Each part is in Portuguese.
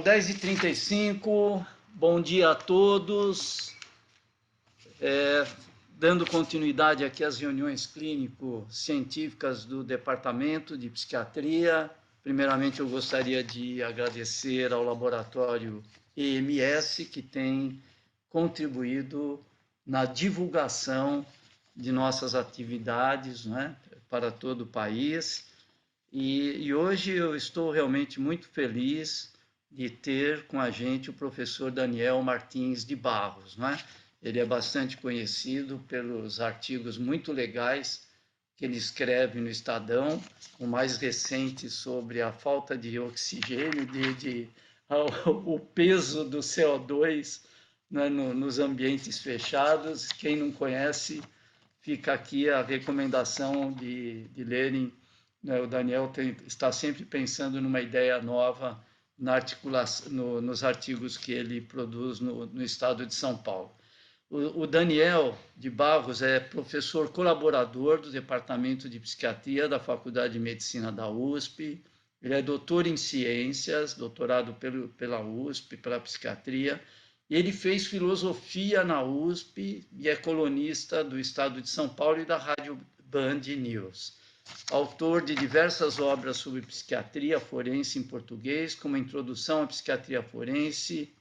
10h35, bom dia a todos. Dando continuidade aqui às reuniões clínico-científicas do Departamento de Psiquiatria, primeiramente eu gostaria de agradecer ao laboratório EMS, que tem contribuído na divulgação de nossas atividades, né, para todo o país. E hoje eu estou realmente muito feliz de ter com a gente o professor Daniel Martins de Barros, né? Ele é bastante conhecido pelos artigos muito legais que ele escreve no Estadão, o mais recente sobre a falta de oxigênio, o peso do CO2, né, nos ambientes fechados. Quem não conhece, fica aqui a recomendação de lerem. O Daniel está sempre pensando numa ideia nova na articulação, nos artigos que ele produz no estado de São Paulo. O Daniel de Barros é professor colaborador do Departamento de Psiquiatria da Faculdade de Medicina da USP. Ele é doutor em ciências, doutorado pela USP, pela psiquiatria. Ele fez filosofia na USP e é colunista do estado de São Paulo e da Rádio Band News. Autor de diversas obras sobre psiquiatria forense em português, como Introdução à Psiquiatria Forense,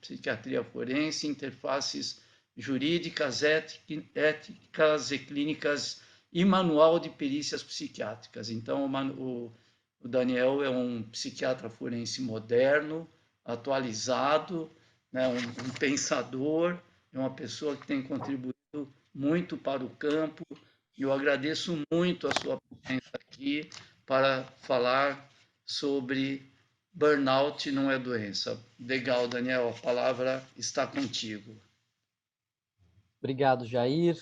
Interfaces Jurídicas, Éticas e Clínicas e Manual de Perícias Psiquiátricas. Então, o Daniel é um psiquiatra forense moderno, atualizado, né, um pensador, é uma pessoa que tem contribuído muito para o campo. E eu agradeço muito a sua presença aqui para falar sobre burnout não é doença. Legal, Daniel, a palavra está contigo. Obrigado, Jair.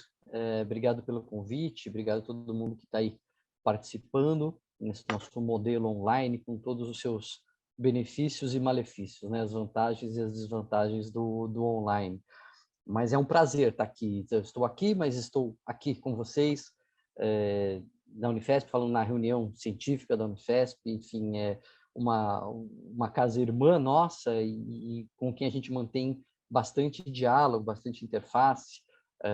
Obrigado pelo convite, obrigado a todo mundo que está aí participando nesse nosso modelo online, com todos os seus benefícios e malefícios, né? As vantagens e as desvantagens do online. Mas é um prazer estar aqui. Eu estou aqui, mas estou aqui com vocês, na Unifesp, falando na reunião científica da Unifesp. Enfim, é uma casa irmã nossa e com quem a gente mantém bastante diálogo, bastante interface.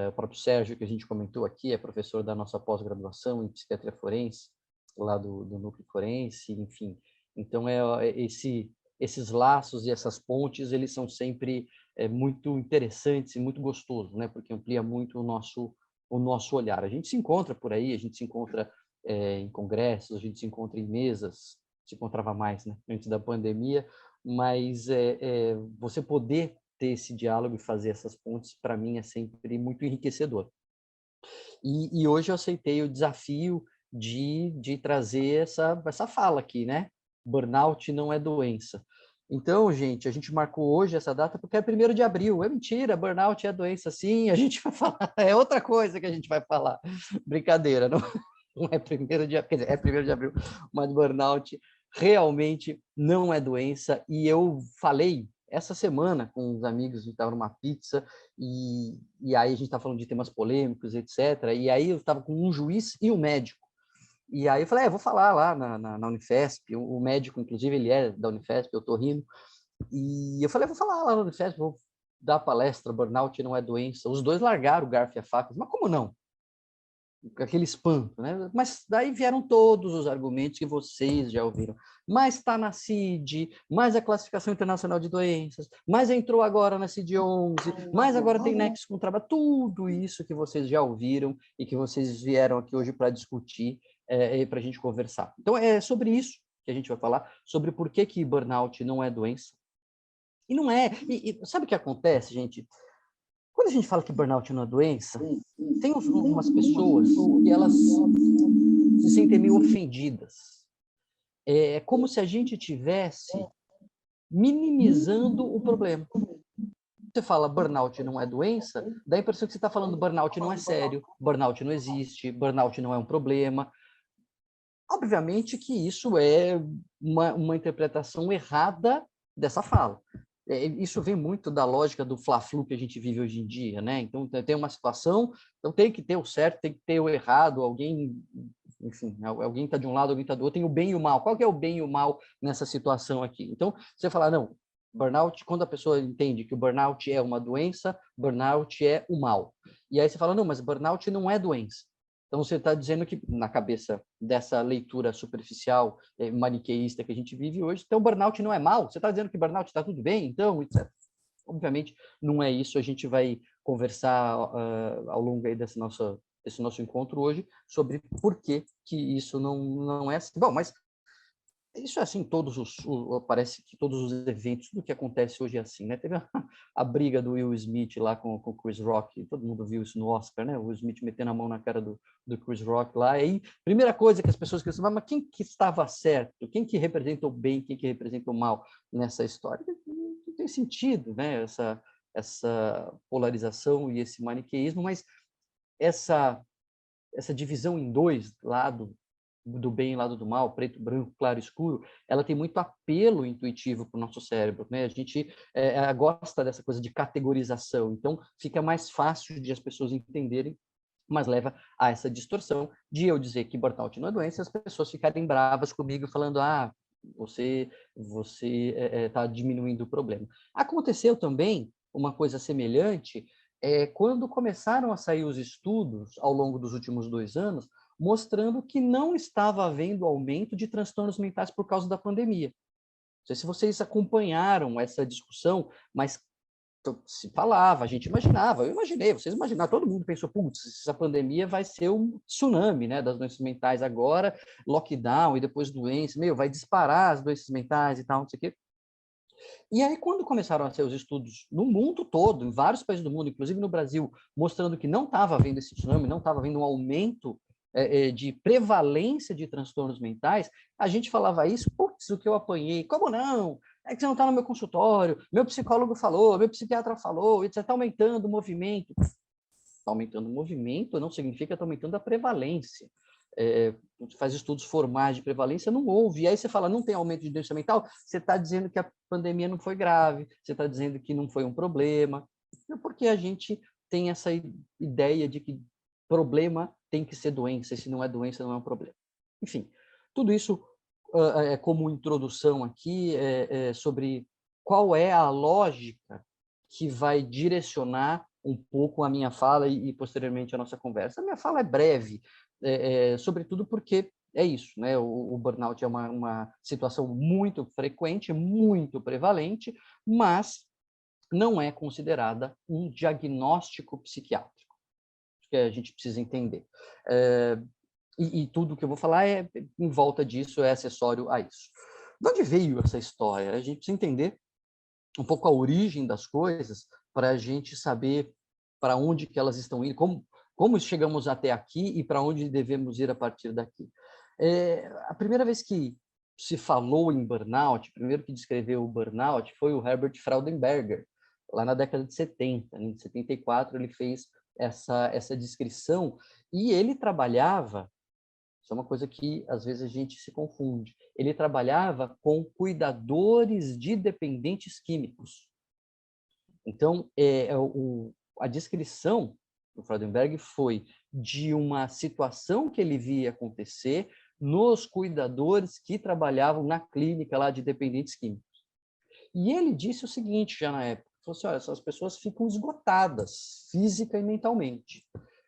O próprio Sérgio, que a gente comentou aqui, é professor da nossa pós-graduação em psiquiatria forense, lá do Núcleo Forense, enfim. Então, esses laços e essas pontes, eles são sempre muito interessantes e muito gostosos, né? Porque amplia muito o nosso olhar. A gente se encontra por aí, a gente se encontra em congressos, a gente se encontra em mesas, se encontrava mais, né, antes da pandemia, mas você poder ter esse diálogo e fazer essas pontes, para mim, é sempre muito enriquecedor. E hoje eu aceitei o desafio de trazer essa fala aqui, né? Burnout não é doença. Então, gente, a gente marcou hoje essa data porque é 1º de abril. É mentira, burnout é doença, sim. A gente vai falar, é outra coisa que a gente vai falar. Brincadeira, não é 1º de abril, quer dizer, é 1º de abril, mas burnout realmente não é doença. E eu falei essa semana com uns amigos, a gente estava numa pizza, e aí a gente estava falando de temas polêmicos, etc. E aí eu estava com um juiz e um médico. E aí eu falei, vou falar lá na Unifesp, o médico, inclusive, ele é da Unifesp, eu tô rindo. E eu falei, vou falar lá na Unifesp, vou dar palestra, burnout não é doença. Os dois largaram o garfo e a faca. Mas como não? Aquele espanto, né? Mas daí vieram todos os argumentos que vocês já ouviram. Mas está na CID, mais a Classificação Internacional de Doenças, mas entrou agora na CID-11, mas agora tem nexo com o trabalho. Tudo isso que vocês já ouviram e que vocês vieram aqui hoje para discutir, para a gente conversar. Então, é sobre isso que a gente vai falar, sobre por que burnout não é doença. E não é. E sabe o que acontece, gente? Quando a gente fala que burnout não é doença, tem umas pessoas que elas se sentem meio ofendidas. É como se a gente tivesse minimizando o problema. Você fala burnout não é doença, dá a impressão que você está falando burnout não é sério, burnout não existe, burnout não é um problema. Obviamente que isso é uma interpretação errada dessa fala. Isso vem muito da lógica do fla-flu que a gente vive hoje em dia, né? Então, tem uma situação, então tem que ter o certo, tem que ter o errado, alguém, enfim, alguém está de um lado, alguém está do outro, tem o bem e o mal. Qual que é o bem e o mal nessa situação aqui? Então, você fala, não, Burnout, quando a pessoa entende que o burnout é uma doença, burnout é o mal. E aí você fala, não, mas burnout não é doença. Então você está dizendo que, na cabeça dessa leitura superficial, maniqueísta que a gente vive hoje, então burnout não é mal? Você está dizendo que burnout está tudo bem, então, etc. Obviamente, não é isso. A gente vai conversar ao longo aí desse nosso encontro hoje sobre por que isso não é assim. Bom, mas isso é assim, parece que todos os eventos, tudo que acontece hoje é assim, né? Teve a briga do Will Smith lá com o Chris Rock, todo mundo viu isso no Oscar, né? O Will Smith metendo a mão na cara do Chris Rock lá, e aí, primeira coisa que as pessoas queriam, mas quem que estava certo? Quem que representa o bem? Quem que representa o mal nessa história? Não tem sentido, né? Essa polarização e esse maniqueísmo, mas essa divisão em dois, lado do bem e lado do mal, preto, branco, claro, escuro, ela tem muito apelo intuitivo para o nosso cérebro, né? A gente gosta dessa coisa de categorização, então fica mais fácil de as pessoas entenderem, mas leva a essa distorção de eu dizer que burnout não é doença e as pessoas ficarem bravas comigo falando, você está diminuindo o problema. Aconteceu também uma coisa semelhante quando começaram a sair os estudos ao longo dos últimos 2 anos, mostrando que não estava havendo aumento de transtornos mentais por causa da pandemia. Não sei se vocês acompanharam essa discussão, mas se falava, a gente imaginava, eu imaginei, vocês imaginaram, todo mundo pensou, putz, essa pandemia vai ser um tsunami, né, das doenças mentais agora, lockdown e depois doença, vai disparar as doenças mentais e tal, não sei o quê. E aí, quando começaram a ser os estudos no mundo todo, em vários países do mundo, inclusive no Brasil, mostrando que não estava havendo esse tsunami, não estava havendo um aumento de prevalência de transtornos mentais, a gente falava isso, putz, o que eu apanhei, como não? É que você não está no meu consultório, meu psicólogo falou, meu psiquiatra falou, você está aumentando o movimento. Está aumentando o movimento não significa que está aumentando a prevalência. Faz estudos formais de prevalência, não houve. E aí você fala, não tem aumento de doença mental, você está dizendo que a pandemia não foi grave, você está dizendo que não foi um problema, porque a gente tem essa ideia de que problema tem que ser doença, e se não é doença, não é um problema. Enfim, tudo isso como introdução aqui sobre qual é a lógica que vai direcionar um pouco a minha fala e posteriormente a nossa conversa. A minha fala é breve, sobretudo porque é isso, né? O burnout é uma situação muito frequente, muito prevalente, mas não é considerada um diagnóstico psiquiátrico, que a gente precisa entender. E tudo que eu vou falar em volta disso, é acessório a isso. De onde veio essa história? A gente precisa entender um pouco a origem das coisas para a gente saber para onde que elas estão indo, como chegamos até aqui e para onde devemos ir a partir daqui. A primeira vez que se falou em burnout, o primeiro que descreveu o burnout foi o Herbert Freudenberger, lá na década de 70. Em 74, ele fez essa descrição e ele trabalhava, isso é uma coisa que às vezes a gente se confunde, ele trabalhava com cuidadores de dependentes químicos. Então, a descrição do Freudenberg foi de uma situação que ele via acontecer nos cuidadores que trabalhavam na clínica lá de dependentes químicos. E ele disse o seguinte já na época, falou assim, olha, essas pessoas ficam esgotadas, física e mentalmente.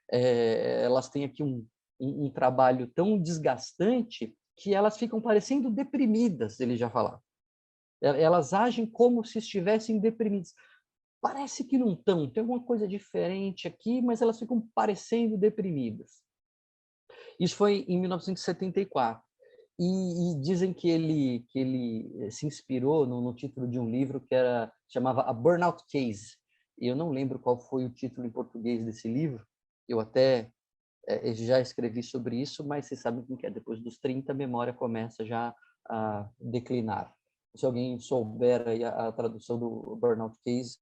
Elas têm aqui um trabalho tão desgastante que elas ficam parecendo deprimidas, ele já falava. Elas agem como se estivessem deprimidas. Parece que não estão, tem alguma coisa diferente aqui, mas elas ficam parecendo deprimidas. Isso foi em 1974. E dizem que ele se inspirou no título de um livro que chamava A Burnout Case. E eu não lembro qual foi o título em português desse livro. Eu até já escrevi sobre isso, mas vocês sabem como que é. Depois dos 30, a memória começa já a declinar. Se alguém souber aí a tradução do Burnout Case,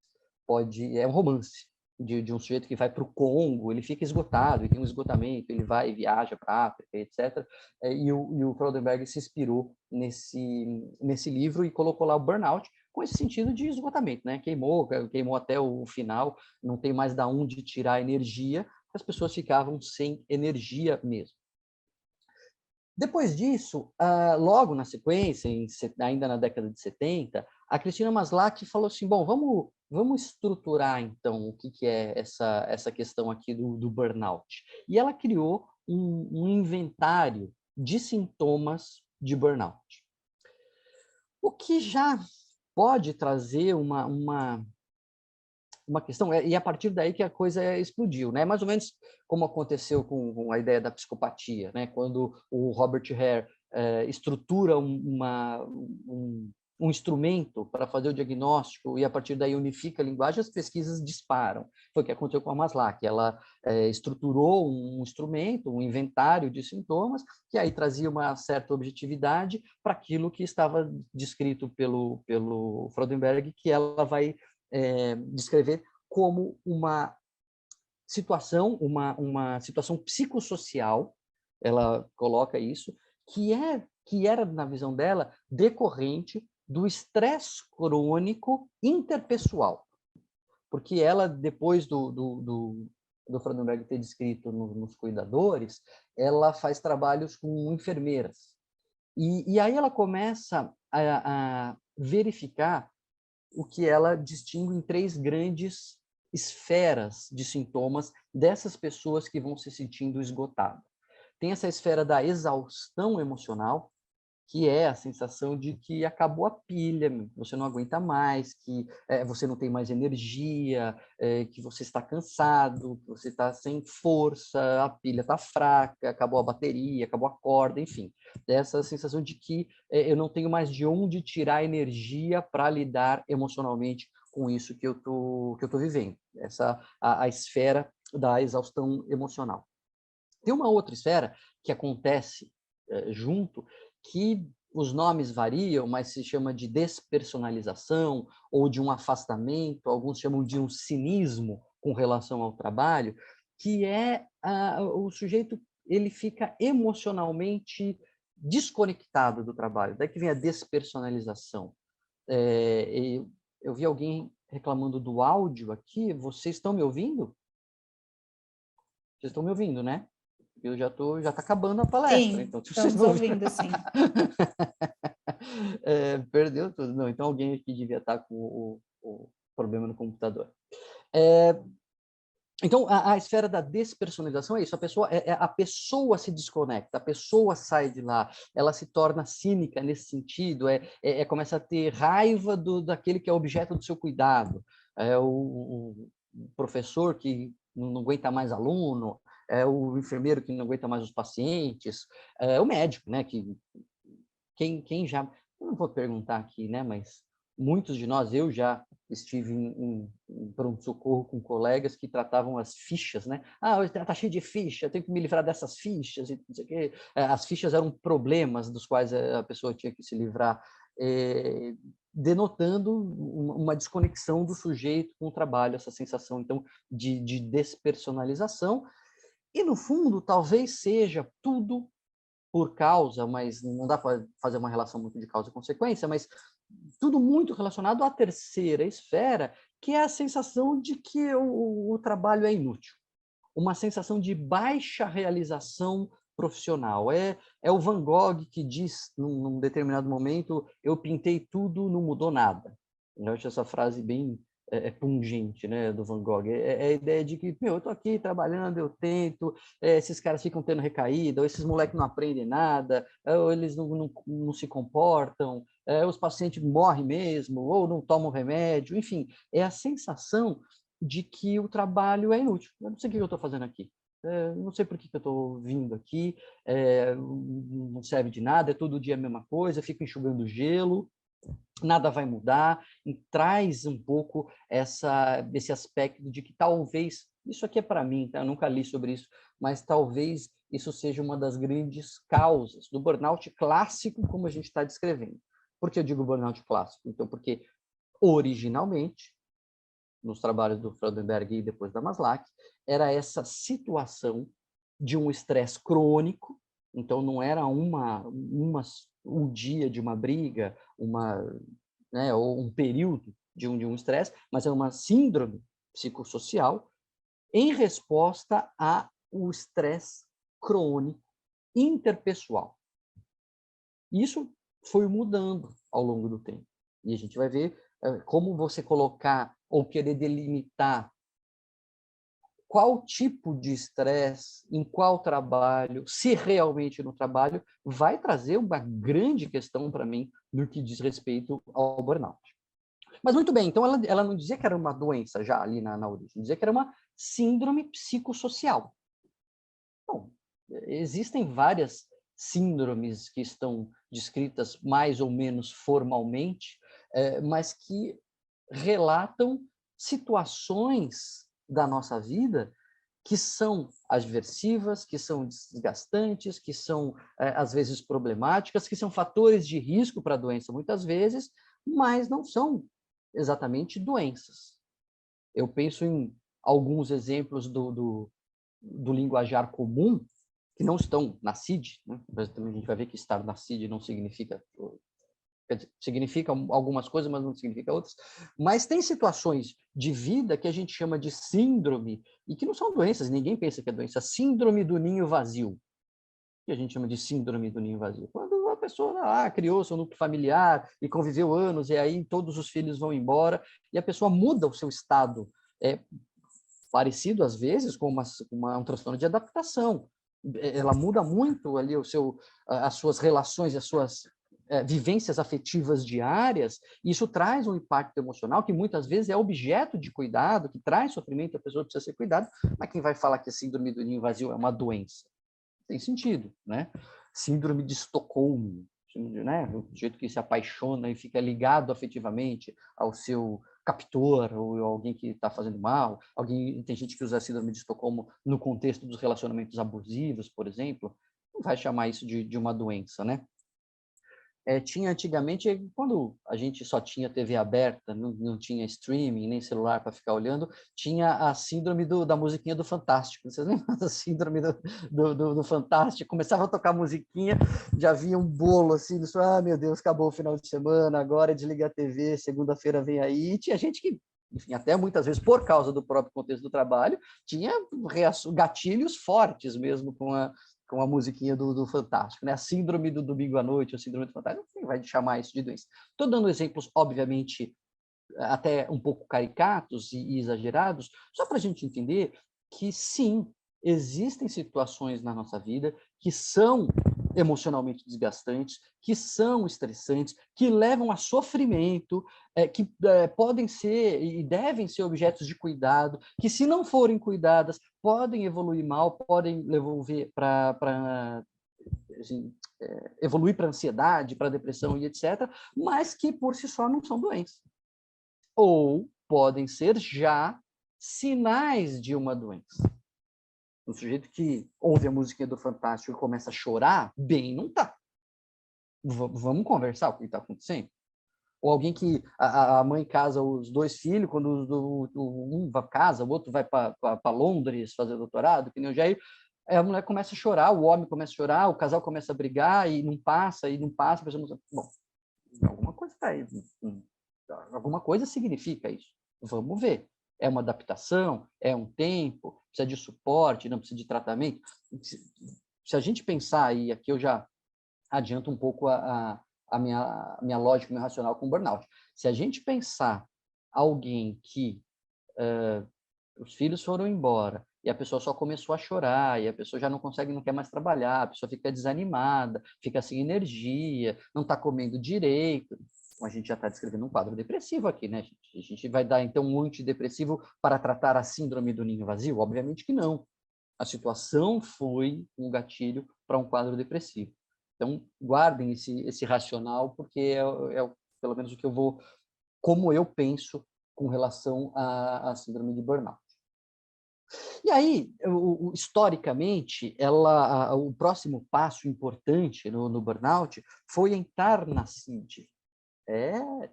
é um romance de um sujeito que vai para o Congo, ele fica esgotado, e tem um esgotamento, ele vai e viaja para a África, etc. E o Freudenberg se inspirou nesse livro e colocou lá o burnout com esse sentido de esgotamento, né? Queimou até o final, não tem mais da onde tirar energia, as pessoas ficavam sem energia mesmo. Depois disso, logo na sequência, ainda na década de 70, a Cristina Maslach falou assim, bom, vamos estruturar, então, o que é essa questão aqui do burnout. E ela criou um inventário de sintomas de burnout. O que já pode trazer uma questão, e a partir daí que a coisa explodiu, né? Mais ou menos como aconteceu com a ideia da psicopatia, né? Quando o Robert Hare estrutura um instrumento para fazer o diagnóstico e a partir daí unifica a linguagem, as pesquisas disparam. Foi o que aconteceu com a Maslach. Ela estruturou um instrumento, um inventário de sintomas, que aí trazia uma certa objetividade para aquilo que estava descrito pelo Freudenberg, que ela vai descrever como uma situação, uma situação psicossocial, ela coloca isso, que era, na visão dela, decorrente do estresse crônico interpessoal. Porque ela, depois do Freudenberg ter descrito nos cuidadores, ela faz trabalhos com enfermeiras. E aí ela começa a verificar o que ela distingue em 3 grandes esferas de sintomas dessas pessoas que vão se sentindo esgotadas. Tem essa esfera da exaustão emocional, que é a sensação de que acabou a pilha, você não aguenta mais, que você não tem mais energia, que você está cansado, que você está sem força, a pilha está fraca, acabou a bateria, acabou a corda, enfim. Essa sensação de que eu não tenho mais de onde tirar energia para lidar emocionalmente com isso que eu tô vivendo. Essa a esfera da exaustão emocional. Tem uma outra esfera que acontece junto, que os nomes variam, mas se chama de despersonalização ou de um afastamento, alguns chamam de um cinismo com relação ao trabalho, que é o sujeito ele fica emocionalmente desconectado do trabalho. Daí que vem a despersonalização. Eu vi alguém reclamando do áudio aqui. Vocês estão me ouvindo? Vocês estão me ouvindo, né? Eu já está acabando a palestra. Sim, então, estamos ouvindo, sim. Perdeu tudo. Não, então alguém aqui devia estar com o problema no computador. Então, a esfera da despersonalização é isso. A pessoa se desconecta, a pessoa sai de lá, ela se torna cínica nesse sentido, começa a ter raiva daquele que é objeto do seu cuidado. O professor que não aguenta mais aluno, o enfermeiro que não aguenta mais os pacientes, o médico, né? Quem já... Eu não vou perguntar aqui, né? Mas muitos de nós, eu já estive em pronto-socorro com colegas que tratavam as fichas, né? Hoje está cheio de ficha, eu tenho que me livrar dessas fichas, e não sei o quê. As fichas eram problemas dos quais a pessoa tinha que se livrar, denotando uma desconexão do sujeito com o trabalho, essa sensação, então, de despersonalização. E, no fundo, talvez seja tudo por causa, mas não dá para fazer uma relação muito de causa e consequência, mas tudo muito relacionado à terceira esfera, que é a sensação de que o trabalho é inútil. Uma sensação de baixa realização profissional. É o Van Gogh que diz, num determinado momento, eu pintei tudo, não mudou nada. Eu acho essa frase bem pungente, né, do Van Gogh. A ideia de que, eu estou aqui trabalhando, eu tento, esses caras ficam tendo recaída, ou esses moleques não aprendem nada, ou eles não se comportam, os pacientes morrem mesmo, ou não tomam remédio, enfim, é a sensação de que o trabalho é inútil. Eu não sei o que eu estou fazendo aqui. Não sei por que eu estou vindo aqui, não serve de nada, é todo dia a mesma coisa, fico enxugando gelo, nada vai mudar, e traz um pouco esse aspecto de que talvez, isso aqui é para mim, tá? Eu nunca li sobre isso, mas talvez isso seja uma das grandes causas do burnout clássico, como a gente está descrevendo. Por que eu digo burnout clássico? Então, porque originalmente, nos trabalhos do Freudenberg e depois da Maslach, era essa situação de um estresse crônico, então não era um dia de uma briga, ou um período de um estresse, mas é uma síndrome psicossocial em resposta ao estresse crônico interpessoal. Isso foi mudando ao longo do tempo. E a gente vai ver como você colocar ou querer delimitar qual tipo de estresse, em qual trabalho, se realmente no trabalho, vai trazer uma grande questão para mim no que diz respeito ao burnout. Mas muito bem, então ela não dizia que era uma doença já ali na origem, dizia que era uma síndrome psicossocial. Bom, existem várias síndromes que estão descritas mais ou menos formalmente, mas que relatam situações da nossa vida que são adversivas, que são desgastantes, que são, às vezes, problemáticas, que são fatores de risco para a doença, muitas vezes, mas não são exatamente doenças. Eu penso em alguns exemplos do linguajar comum, que não estão na CID, né? Mas também a gente vai ver que estar na CID não significa... significa algumas coisas, mas não significa outras. Mas tem situações de vida que a gente chama de síndrome, e que não são doenças, ninguém pensa que é doença. Síndrome do ninho vazio, que a gente chama de síndrome do ninho vazio. Quando a pessoa criou seu núcleo familiar e conviveu anos, e aí todos os filhos vão embora, e a pessoa muda o seu estado, parecido, às vezes, com um transtorno de adaptação. Ela muda muito ali as suas relações, as suas vivências afetivas diárias, e isso traz um impacto emocional que muitas vezes é objeto de cuidado, que traz sofrimento, a pessoa precisa ser cuidada, mas quem vai falar que a síndrome do ninho vazio é uma doença? Tem sentido, né? Síndrome de Estocolmo, né? O sujeito que se apaixona e fica ligado afetivamente ao seu captor ou alguém que está fazendo mal. Tem gente que usa a síndrome de Estocolmo no contexto dos relacionamentos abusivos, por exemplo. Não vai chamar isso de uma doença, né? Tinha antigamente, quando a gente só tinha TV aberta, não tinha streaming, nem celular para ficar olhando, tinha a síndrome da musiquinha do Fantástico. Vocês lembram da síndrome do Fantástico? Começava a tocar musiquinha, já vinha um bolo assim, meu Deus, acabou o final de semana, agora desliga a TV, segunda-feira vem aí. E tinha gente que, enfim, até muitas vezes, por causa do próprio contexto do trabalho, tinha gatilhos fortes mesmo com a musiquinha do Fantástico, né? A síndrome do domingo à noite, a síndrome do Fantástico, quem vai chamar isso de doença? Estou dando exemplos, obviamente, até um pouco caricatos e exagerados, só para a gente entender que, sim, existem situações na nossa vida que são emocionalmente desgastantes, que são estressantes, que levam a sofrimento, que podem ser e devem ser objetos de cuidado, que, se não forem cuidadas, podem evoluir mal, podem evoluir para evoluir para ansiedade, para depressão e etc., mas que por si só não são doenças. Ou podem ser já sinais de uma doença. Um sujeito que ouve a musiquinha do Fantástico e começa a chorar, bem não está. Vamos conversar o que está acontecendo? Ou alguém que a mãe casa os dois filhos, quando um casa, o outro vai para Londres fazer doutorado, que nem o Jair, a mulher começa a chorar, o homem começa a chorar, o casal começa a brigar e não passa, a pessoa não... Bom, alguma coisa está aí. Alguma coisa significa isso. Vamos ver. É uma adaptação? É um tempo? Precisa de suporte? Não precisa de tratamento? Se a gente pensar, e aqui eu já adianto um pouco a minha lógica, meu racional com burnout. Se a gente pensar alguém que os filhos foram embora e a pessoa só começou a chorar, e a pessoa já não consegue, não quer mais trabalhar, a pessoa fica desanimada, fica sem energia, não está comendo direito, a gente já está descrevendo um quadro depressivo aqui, né, gente? A gente vai dar, então, um antidepressivo para tratar a síndrome do ninho vazio? Obviamente que não. A situação foi um gatilho para um quadro depressivo. Então, guardem esse racional, porque é pelo menos o que eu vou, como eu penso com relação à síndrome de burnout. E aí, historicamente, o próximo passo importante no burnout foi entrar na CID.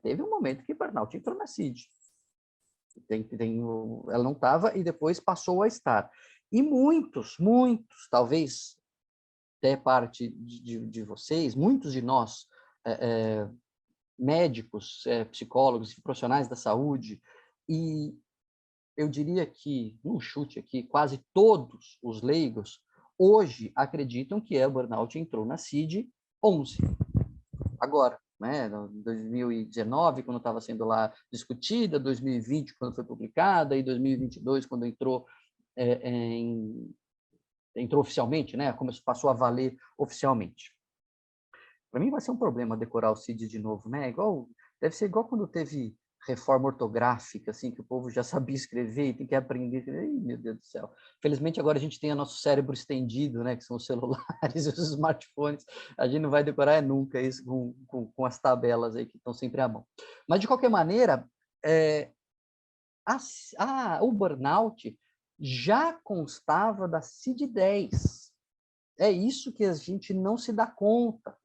Teve um momento que burnout entrou na CID. Ela não estava e depois passou a estar. E muitos, talvez até parte de vocês, muitos de nós, médicos, psicólogos, profissionais da saúde, e eu diria que, num chute aqui, quase todos os leigos hoje acreditam que o burnout entrou na CID-11. agora, né? Em 2019, quando estava sendo lá discutida, 2020, quando foi publicada, e 2022, quando entrou entrou oficialmente, né? Passou a valer oficialmente. Para mim vai ser um problema decorar o CID de novo, né? Deve ser igual quando teve reforma ortográfica, assim, que o povo já sabia escrever e tem que aprender. Ai, meu Deus do céu. Felizmente agora a gente tem o nosso cérebro estendido, né? Que são os celulares e os smartphones. A gente não vai decorar nunca isso com as tabelas aí que estão sempre à mão. Mas, de qualquer maneira, o burnout já constava da CID-10. É isso que a gente não se dá conta.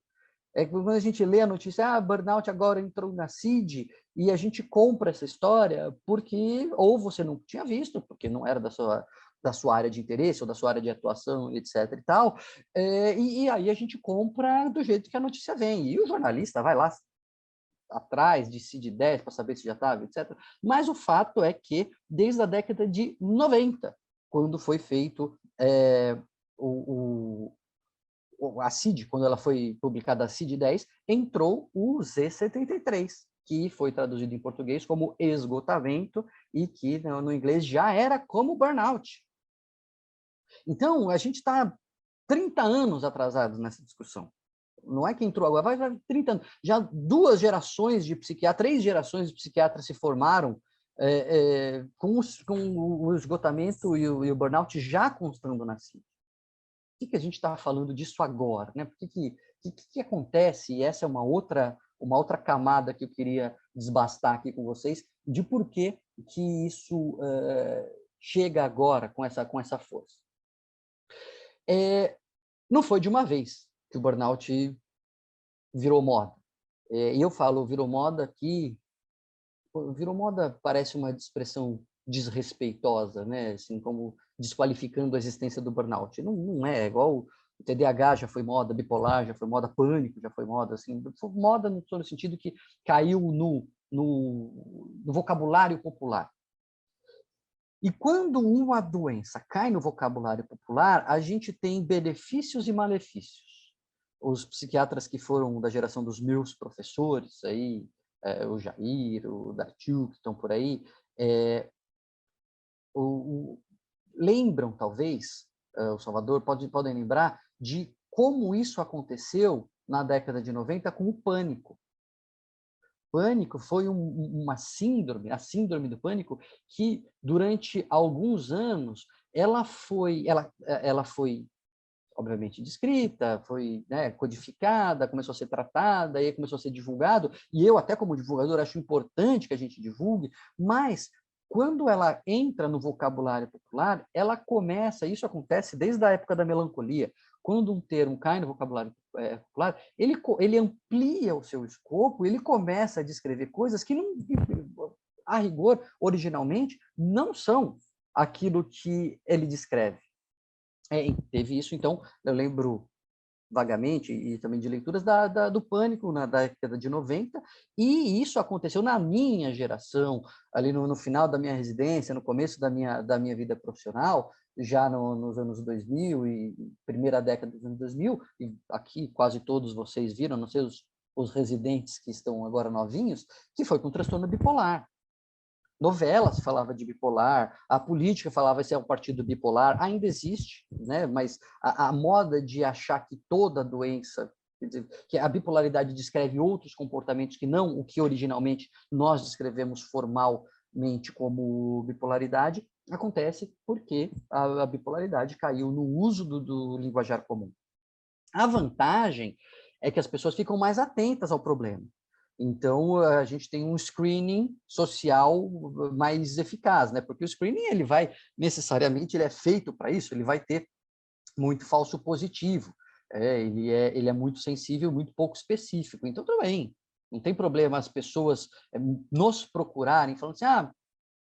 É que quando a gente lê a notícia, burnout agora entrou na CID, e a gente compra essa história porque ou você não tinha visto, porque não era da sua área de interesse, ou da sua área de atuação, etc. e tal, e aí a gente compra do jeito que a notícia vem. E o jornalista vai lá atrás de CID-10 para saber se já estava, etc. Mas o fato é que, desde a década de 90, quando foi feito a CID, quando ela foi publicada a CID-10, entrou o Z73, que foi traduzido em português como esgotamento e que no inglês já era como burnout. Então, a gente está 30 anos atrasados nessa discussão. Não é que entrou agora, vai 30 anos. Já 2 gerações de psiquiatras, 3 gerações de psiquiatras se formaram com o esgotamento e o burnout já constando na CID. Por que a gente está falando disso agora? Né? Por que acontece? E essa é uma outra camada que eu queria desbastar aqui com vocês, de por que isso chega agora com essa força. Não foi de uma vez que o burnout virou moda. E eu falo virou moda aqui, virou moda parece uma expressão desrespeitosa, né? Assim, como desqualificando a existência do burnout. Não é igual o TDAH já foi moda, bipolar já foi moda, pânico já foi moda, assim, foi moda no sentido que caiu no vocabulário popular. E quando uma doença cai no vocabulário popular, a gente tem benefícios e malefícios. Os psiquiatras que foram da geração dos meus professores, aí, o Jair, o Dartiu, que estão por aí, lembram, talvez, o Salvador, podem lembrar de como isso aconteceu na década de 90 com o pânico. Pânico foi uma síndrome, a síndrome do pânico, que durante alguns anos ela foi obviamente descrita, foi, né, codificada, começou a ser tratada, aí começou a ser divulgado, e eu até como divulgador acho importante que a gente divulgue, mas quando ela entra no vocabulário popular, ela começa, isso acontece desde a época da melancolia, quando um termo cai no vocabulário popular, ele amplia o seu escopo, ele começa a descrever coisas que, não, a rigor, originalmente, não são aquilo que ele descreve. Teve isso, então, eu lembro vagamente, e também de leituras do Pânico na década de 90, e isso aconteceu na minha geração, ali no final da minha residência, no começo da minha vida profissional, já nos anos 2000 e primeira década dos anos 2000, e aqui quase todos vocês viram, não sei os residentes que estão agora novinhos, que foi com transtorno bipolar. Novelas falava de bipolar, a política falava se é um partido bipolar, ainda existe, né? Mas a moda de achar que toda doença, quer dizer, que a bipolaridade descreve outros comportamentos que não o que originalmente nós descrevemos formalmente como bipolaridade, acontece porque a bipolaridade caiu no uso do linguajar comum. A vantagem é que as pessoas ficam mais atentas ao problema. Então, a gente tem um screening social mais eficaz, né? Porque o screening, ele é feito para isso, ele vai ter muito falso positivo, ele é muito sensível, muito pouco específico. Então, tudo bem, não tem problema as pessoas nos procurarem, falando assim,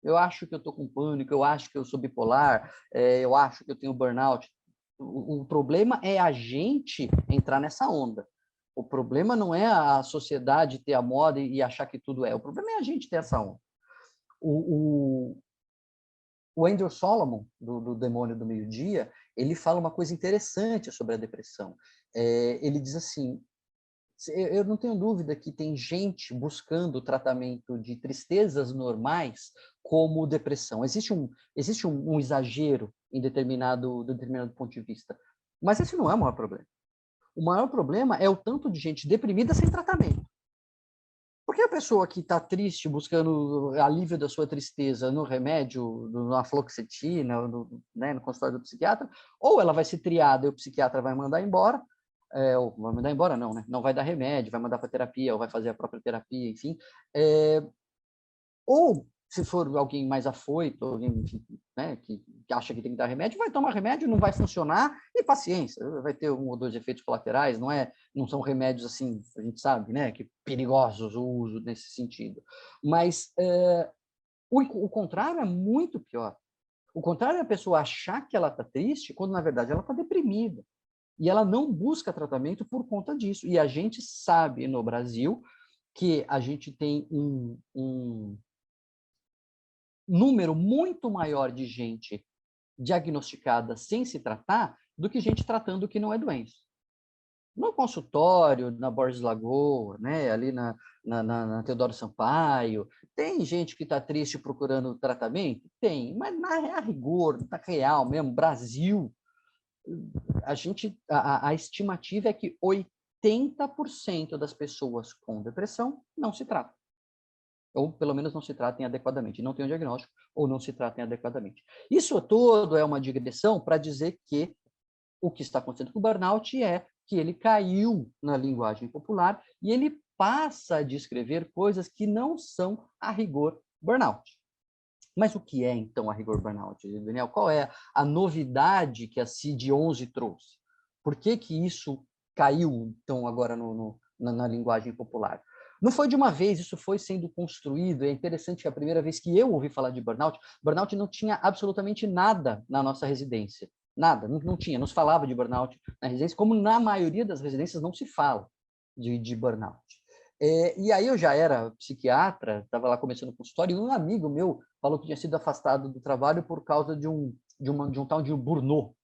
eu acho que eu estou com pânico, eu acho que eu sou bipolar, eu acho que eu tenho burnout. O problema é a gente entrar nessa onda. O problema não é a sociedade ter a moda e achar que tudo é. O problema é a gente ter essa onda. O Andrew Solomon, do Demônio do Meio-Dia, ele fala uma coisa interessante sobre a depressão. Ele diz assim, Eu não tenho dúvida que tem gente buscando tratamento de tristezas normais como depressão. Existe um exagero em determinado ponto de vista. Mas esse não é o maior problema. O maior problema é o tanto de gente deprimida sem tratamento. Porque a pessoa que está triste, buscando alívio da sua tristeza no remédio, na fluoxetina, no consultório do psiquiatra, ou ela vai ser triada e o psiquiatra vai mandar embora, ou vai mandar embora não, né? Não vai dar remédio, vai mandar para terapia, ou vai fazer a própria terapia, enfim. Ou, se for alguém mais afoito, alguém né, que acha que tem que dar remédio, vai tomar remédio, não vai funcionar, e paciência, vai ter um ou dois efeitos colaterais, não são remédios assim, a gente sabe, né, que perigosos o uso nesse sentido. Mas o contrário é muito pior. O contrário é a pessoa achar que ela está triste, quando na verdade ela está deprimida. E ela não busca tratamento por conta disso. E a gente sabe no Brasil que a gente tem um número muito maior de gente diagnosticada sem se tratar do que gente tratando o que não é doença. No consultório, na Borges Lagoa, né, ali na Teodoro Sampaio, tem gente que está triste procurando tratamento? Tem, mas na rigor, na real mesmo, Brasil, a estimativa é que 80% das pessoas com depressão não se tratam. Ou pelo menos não se tratem adequadamente, não tem um diagnóstico ou não se tratem adequadamente. Isso todo é uma digressão para dizer que o que está acontecendo com o burnout é que ele caiu na linguagem popular e ele passa a descrever coisas que não são a rigor burnout. Mas o que é, então, a rigor burnout, Daniel? Qual é a novidade que a CID-11 trouxe? Por que isso caiu, então, agora na linguagem popular? Não foi de uma vez, isso foi sendo construído. É interessante que a primeira vez que eu ouvi falar de burnout não tinha absolutamente nada na nossa residência. Nada, não tinha, não se falava de burnout na residência, como na maioria das residências não se fala de burnout. E aí eu já era psiquiatra, estava lá começando o consultório, e um amigo meu falou que tinha sido afastado do trabalho por causa de um tal de burnout.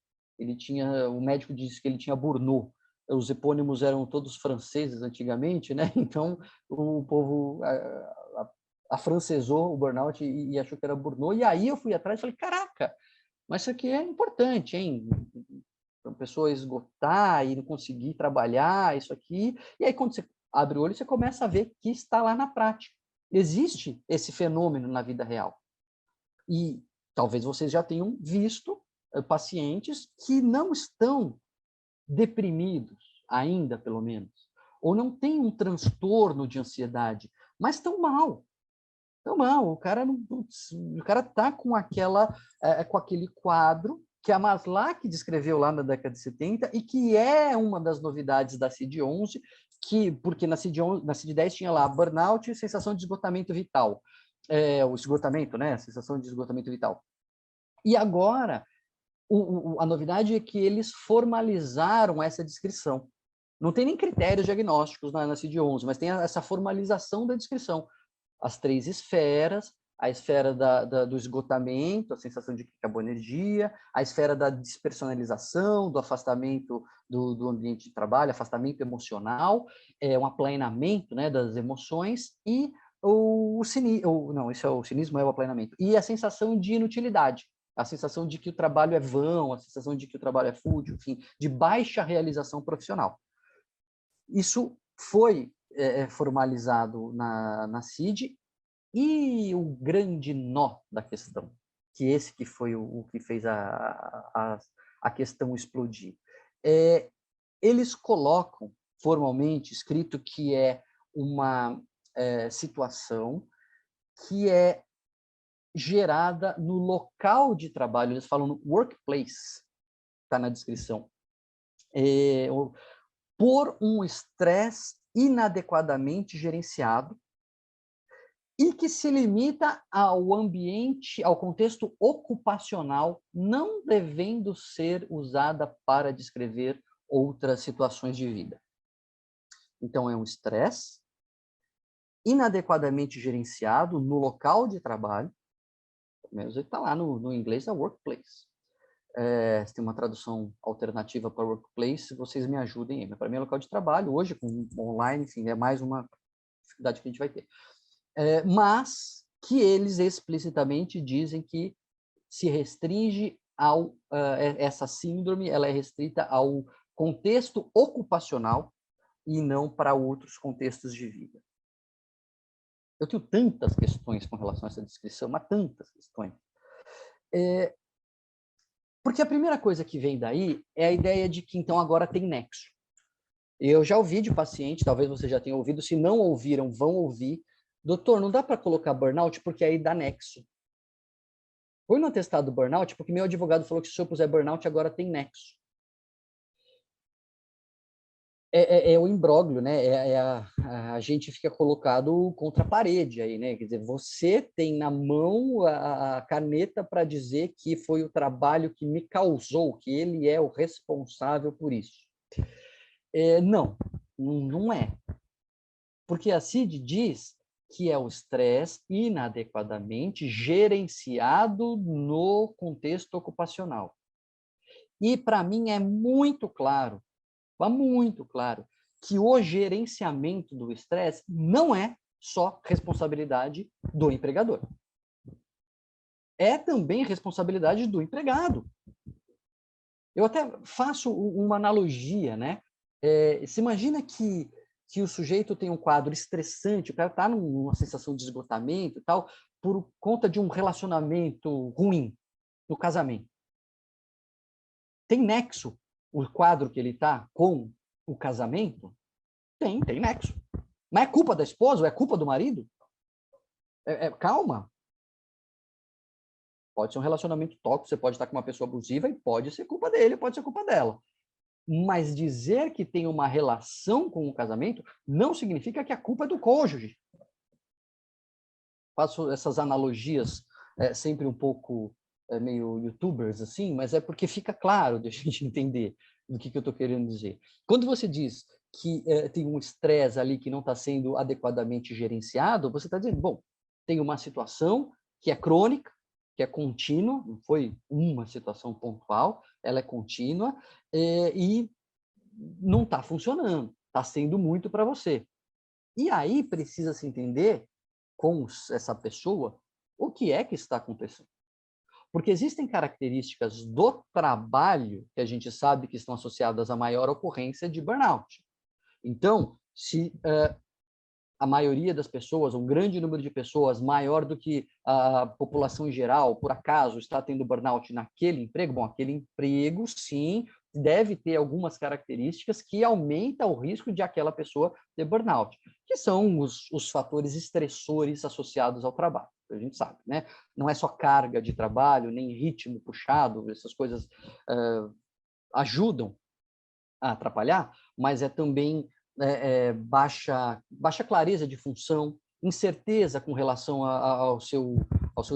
O médico disse que ele tinha burnout. Os epônimos eram todos franceses antigamente, né? Então o povo afrancesou o burnout e achou que era burnout. E aí eu fui atrás e falei, caraca, mas isso aqui é importante, hein? Para a pessoa esgotar e não conseguir trabalhar isso aqui. E aí quando você abre o olho, você começa a ver que está lá na prática. Existe esse fenômeno na vida real. E talvez vocês já tenham visto pacientes que não estão deprimidos, ainda pelo menos, ou não têm um transtorno de ansiedade, mas estão mal. Estão mal. O cara está com aquele quadro que a Maslach descreveu lá na década de 70 e que é uma das novidades da CID-11, porque na CID-10 tinha lá burnout e sensação de esgotamento vital. O esgotamento, né? A sensação de esgotamento vital. E agora, a novidade é que eles formalizaram essa descrição. Não tem nem critérios diagnósticos na CID-11, mas tem essa formalização da descrição. As 3 esferas, a esfera do esgotamento, a sensação de que acabou a energia, a esfera da despersonalização, do afastamento do ambiente de trabalho, afastamento emocional, um aplanamento, né, das emoções, e o cinismo, não, isso é o cinismo, é o aplanamento, e a sensação de inutilidade, a sensação de que o trabalho é vão, a sensação de que o trabalho é fútil, enfim, de baixa realização profissional. Isso foi formalizado na CID, e o grande nó da questão, que foi o que fez a questão explodir, eles colocam formalmente escrito que é uma situação que é gerada no local de trabalho, eles falam no workplace, está na descrição, por um estresse inadequadamente gerenciado e que se limita ao ambiente, ao contexto ocupacional, não devendo ser usada para descrever outras situações de vida. Então, é um estresse inadequadamente gerenciado no local de trabalho, pelo menos ele está lá no inglês, é workplace. se tem uma tradução alternativa para workplace, vocês me ajudem aí. Para mim é local de trabalho, hoje com online, enfim, é mais uma dificuldade que a gente vai ter. Mas que eles explicitamente dizem que se restringe ao... essa síndrome, ela é restrita ao contexto ocupacional e não para outros contextos de vida. Eu tenho tantas questões com relação a essa descrição, mas tantas questões. Porque a primeira coisa que vem daí é a ideia de que, então, agora tem nexo. Eu já ouvi de paciente, talvez você já tenha ouvido, se não ouviram, vão ouvir. Doutor, não dá para colocar burnout porque aí dá nexo. Põe no atestado burnout porque meu advogado falou que se eu puser burnout, agora tem nexo. É o imbróglio, né? A gente fica colocado contra a parede aí, né? Quer dizer, você tem na mão a caneta para dizer que foi o trabalho que me causou, que ele é o responsável por isso. Não é. Porque a CID diz que é o estresse inadequadamente gerenciado no contexto ocupacional. E, para mim, é muito claro, que o gerenciamento do estresse não é só responsabilidade do empregador. É também responsabilidade do empregado. Eu até faço uma analogia, né? Se imagina que o sujeito tem um quadro estressante, o cara está numa sensação de esgotamento e tal, por conta de um relacionamento ruim no casamento. Tem nexo o quadro que ele está com o casamento? Tem nexo. Mas é culpa da esposa ou é culpa do marido? Calma. Pode ser um relacionamento tóxico, você pode estar com uma pessoa abusiva e pode ser culpa dele, pode ser culpa dela. Mas dizer que tem uma relação com o casamento não significa que a culpa é do cônjuge. Faço essas analogias sempre um pouco meio youtubers, assim, mas é porque fica claro de a gente entender do que eu estou querendo dizer. Quando você diz que tem um estresse ali que não está sendo adequadamente gerenciado, você está dizendo, bom, tem uma situação que é crônica, que é contínua, não foi uma situação pontual, ela é contínua e não está funcionando, está sendo muito para você. E aí precisa se entender com essa pessoa o que é que está acontecendo. Porque existem características do trabalho que a gente sabe que estão associadas à maior ocorrência de burnout. Então, se a maioria das pessoas, um grande número de pessoas, maior do que a população em geral, por acaso está tendo burnout naquele emprego, bom, aquele emprego, sim, deve ter algumas características que aumentam o risco de aquela pessoa ter burnout, que são os fatores estressores associados ao trabalho, a gente sabe, né? Não é só carga de trabalho, nem ritmo puxado, essas coisas ajudam a atrapalhar, mas é também baixa clareza de função, incerteza com relação ao seu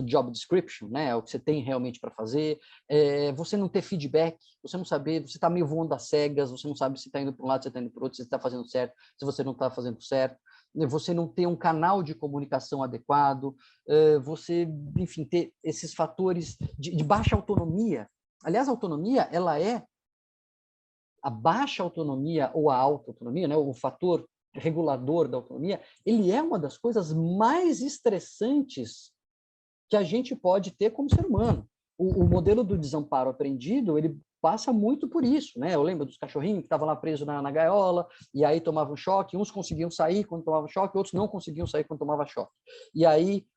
job description, né? O que você tem realmente para fazer, você não ter feedback, você não saber, você está meio voando às cegas, você não sabe se está indo para um lado, se está indo para o outro, se está fazendo certo, se você não está fazendo certo, você não ter um canal de comunicação adequado, você, enfim, ter esses fatores de baixa autonomia. Aliás, a autonomia, ela a baixa autonomia ou a alta autonomia, né, o fator regulador da autonomia, ele é uma das coisas mais estressantes que a gente pode ter como ser humano. O modelo do desamparo aprendido, ele passa muito por isso, né? Eu lembro dos cachorrinhos que estavam lá presos na gaiola, e aí tomavam choque, uns conseguiam sair quando tomavam choque, outros não conseguiam sair quando tomavam choque. E aí,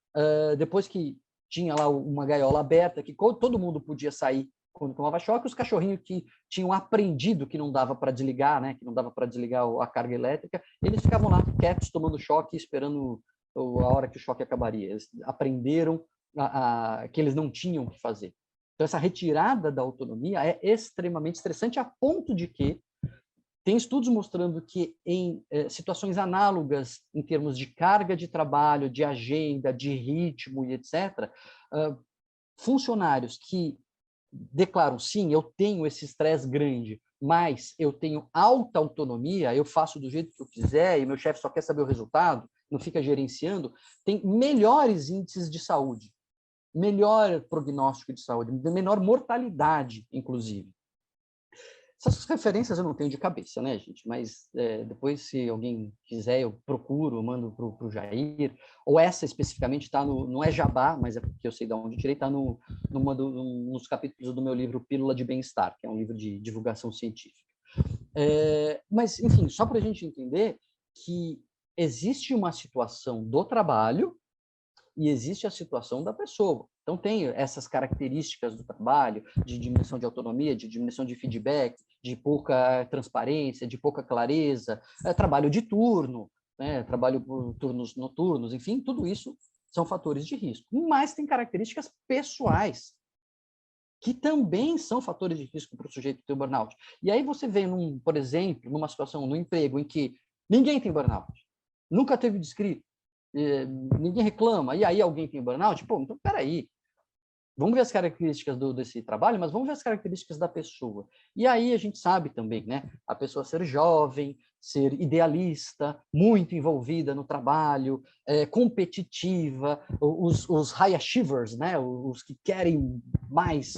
depois que tinha lá uma gaiola aberta, que todo mundo podia sair quando tomava choque, os cachorrinhos que tinham aprendido que não dava para desligar, né, que não dava para desligar a carga elétrica, eles ficavam lá quietos, tomando choque, esperando a hora que o choque acabaria. Eles aprenderam que eles não tinham que fazer. Então, essa retirada da autonomia é extremamente estressante, a ponto de que tem estudos mostrando que em situações análogas, em termos de carga de trabalho, de agenda, de ritmo e etc., funcionários que declaram, sim, eu tenho esse estresse grande, mas eu tenho alta autonomia, eu faço do jeito que eu quiser e meu chefe só quer saber o resultado, não fica gerenciando, tem melhores índices de saúde. melhor prognóstico de saúde, menor mortalidade, inclusive. Essas referências eu não tenho de cabeça, né, gente? Mas depois, se alguém quiser, eu procuro, eu mando para o Jair. Ou essa especificamente está no... Não é jabá, mas é porque eu sei de onde tirei, está nos capítulos do meu livro Pílula de Bem-Estar, que é um livro de divulgação científica. Mas, enfim, só para a gente entender que existe uma situação do trabalho e existe a situação da pessoa. Então, tem essas características do trabalho, de diminuição de autonomia, de diminuição de feedback, de pouca transparência, de pouca clareza, trabalho de turno, né, trabalho por turnos noturnos, enfim, tudo isso são fatores de risco. Mas tem características pessoais, que também são fatores de risco para o sujeito ter burnout. E aí você vê, por exemplo, numa situação, no emprego, em que ninguém tem burnout, nunca teve descrito, ninguém reclama, e aí alguém tem burnout, pô, então peraí, vamos ver as características desse trabalho, mas vamos ver as características da pessoa. E aí a gente sabe também, né, a pessoa ser jovem, ser idealista, muito envolvida no trabalho, competitiva, os high achievers, né, os que querem mais,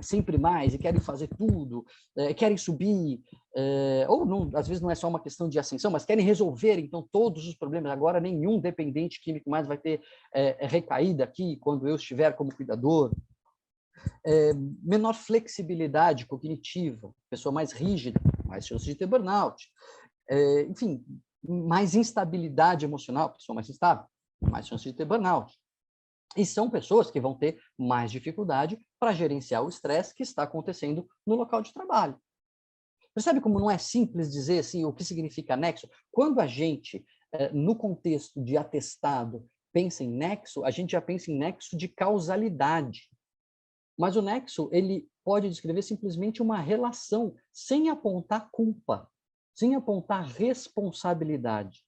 sempre mais, e querem fazer tudo, querem subir, ou não, às vezes não é só uma questão de ascensão, mas querem resolver, então, todos os problemas. Agora, nenhum dependente químico mais vai ter recaída aqui quando eu estiver como cuidador. Menor flexibilidade cognitiva, pessoa mais rígida, mais chance de ter burnout. Enfim, mais instabilidade emocional, pessoa mais instável, mais chance de ter burnout. E são pessoas que vão ter mais dificuldade para gerenciar o estresse que está acontecendo no local de trabalho. Percebe como não é simples dizer assim, o que significa nexo? Quando a gente, no contexto de atestado, pensa em nexo, a gente já pensa em nexo de causalidade. Mas o nexo, ele pode descrever simplesmente uma relação, sem apontar culpa, sem apontar responsabilidade.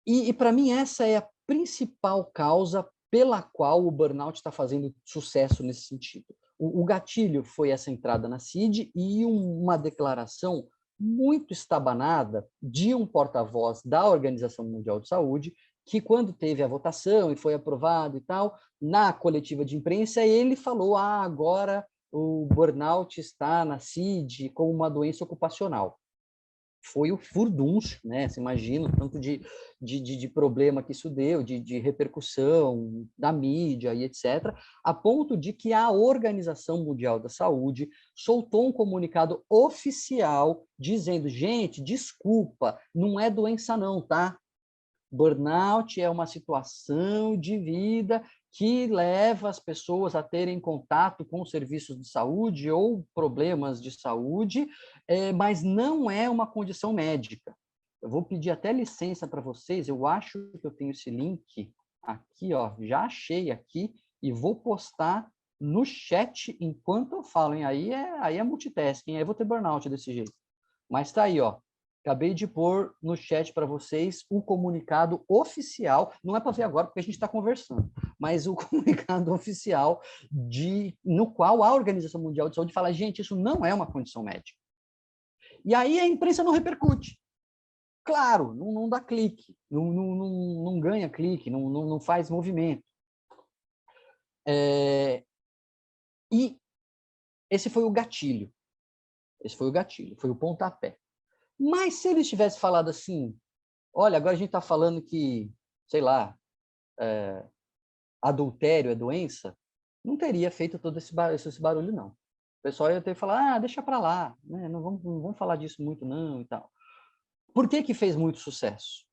E para mim, essa é a principal causa pela qual o burnout está fazendo sucesso nesse sentido. O gatilho foi essa entrada na CID e uma declaração muito estabanada de um porta-voz da Organização Mundial de Saúde, que quando teve a votação e foi aprovado e tal, na coletiva de imprensa, ele falou, agora o burnout está na CID como uma doença ocupacional. Foi o furdunço, né? Você imagina o tanto de problema que isso deu, de repercussão da mídia e etc., a ponto de que a Organização Mundial da Saúde soltou um comunicado oficial dizendo, gente, desculpa, não é doença não, tá? Burnout é uma situação de vida que leva as pessoas a terem contato com serviços de saúde ou problemas de saúde, mas não é uma condição médica. Eu vou pedir até licença para vocês, eu acho que eu tenho esse link aqui, ó, já achei aqui, e vou postar no chat enquanto eu falo, hein? Aí é multitasking, aí eu vou ter burnout desse jeito. Mas tá aí, ó. Acabei de pôr no chat para vocês o comunicado oficial, não é para ver agora porque a gente está conversando, mas o comunicado oficial no qual a Organização Mundial de Saúde fala, gente, isso não é uma condição médica. E aí a imprensa não repercute. Claro, não dá clique, não ganha clique, não faz movimento. E esse foi o gatilho. Esse foi o gatilho, foi o pontapé. Mas se eles tivessem falado assim, olha, agora a gente está falando que, sei lá, adultério é doença, não teria feito todo esse barulho, não. O pessoal ia ter que falar, deixa para lá, né? Não vamos falar disso muito, não, e tal. Por que fez muito sucesso?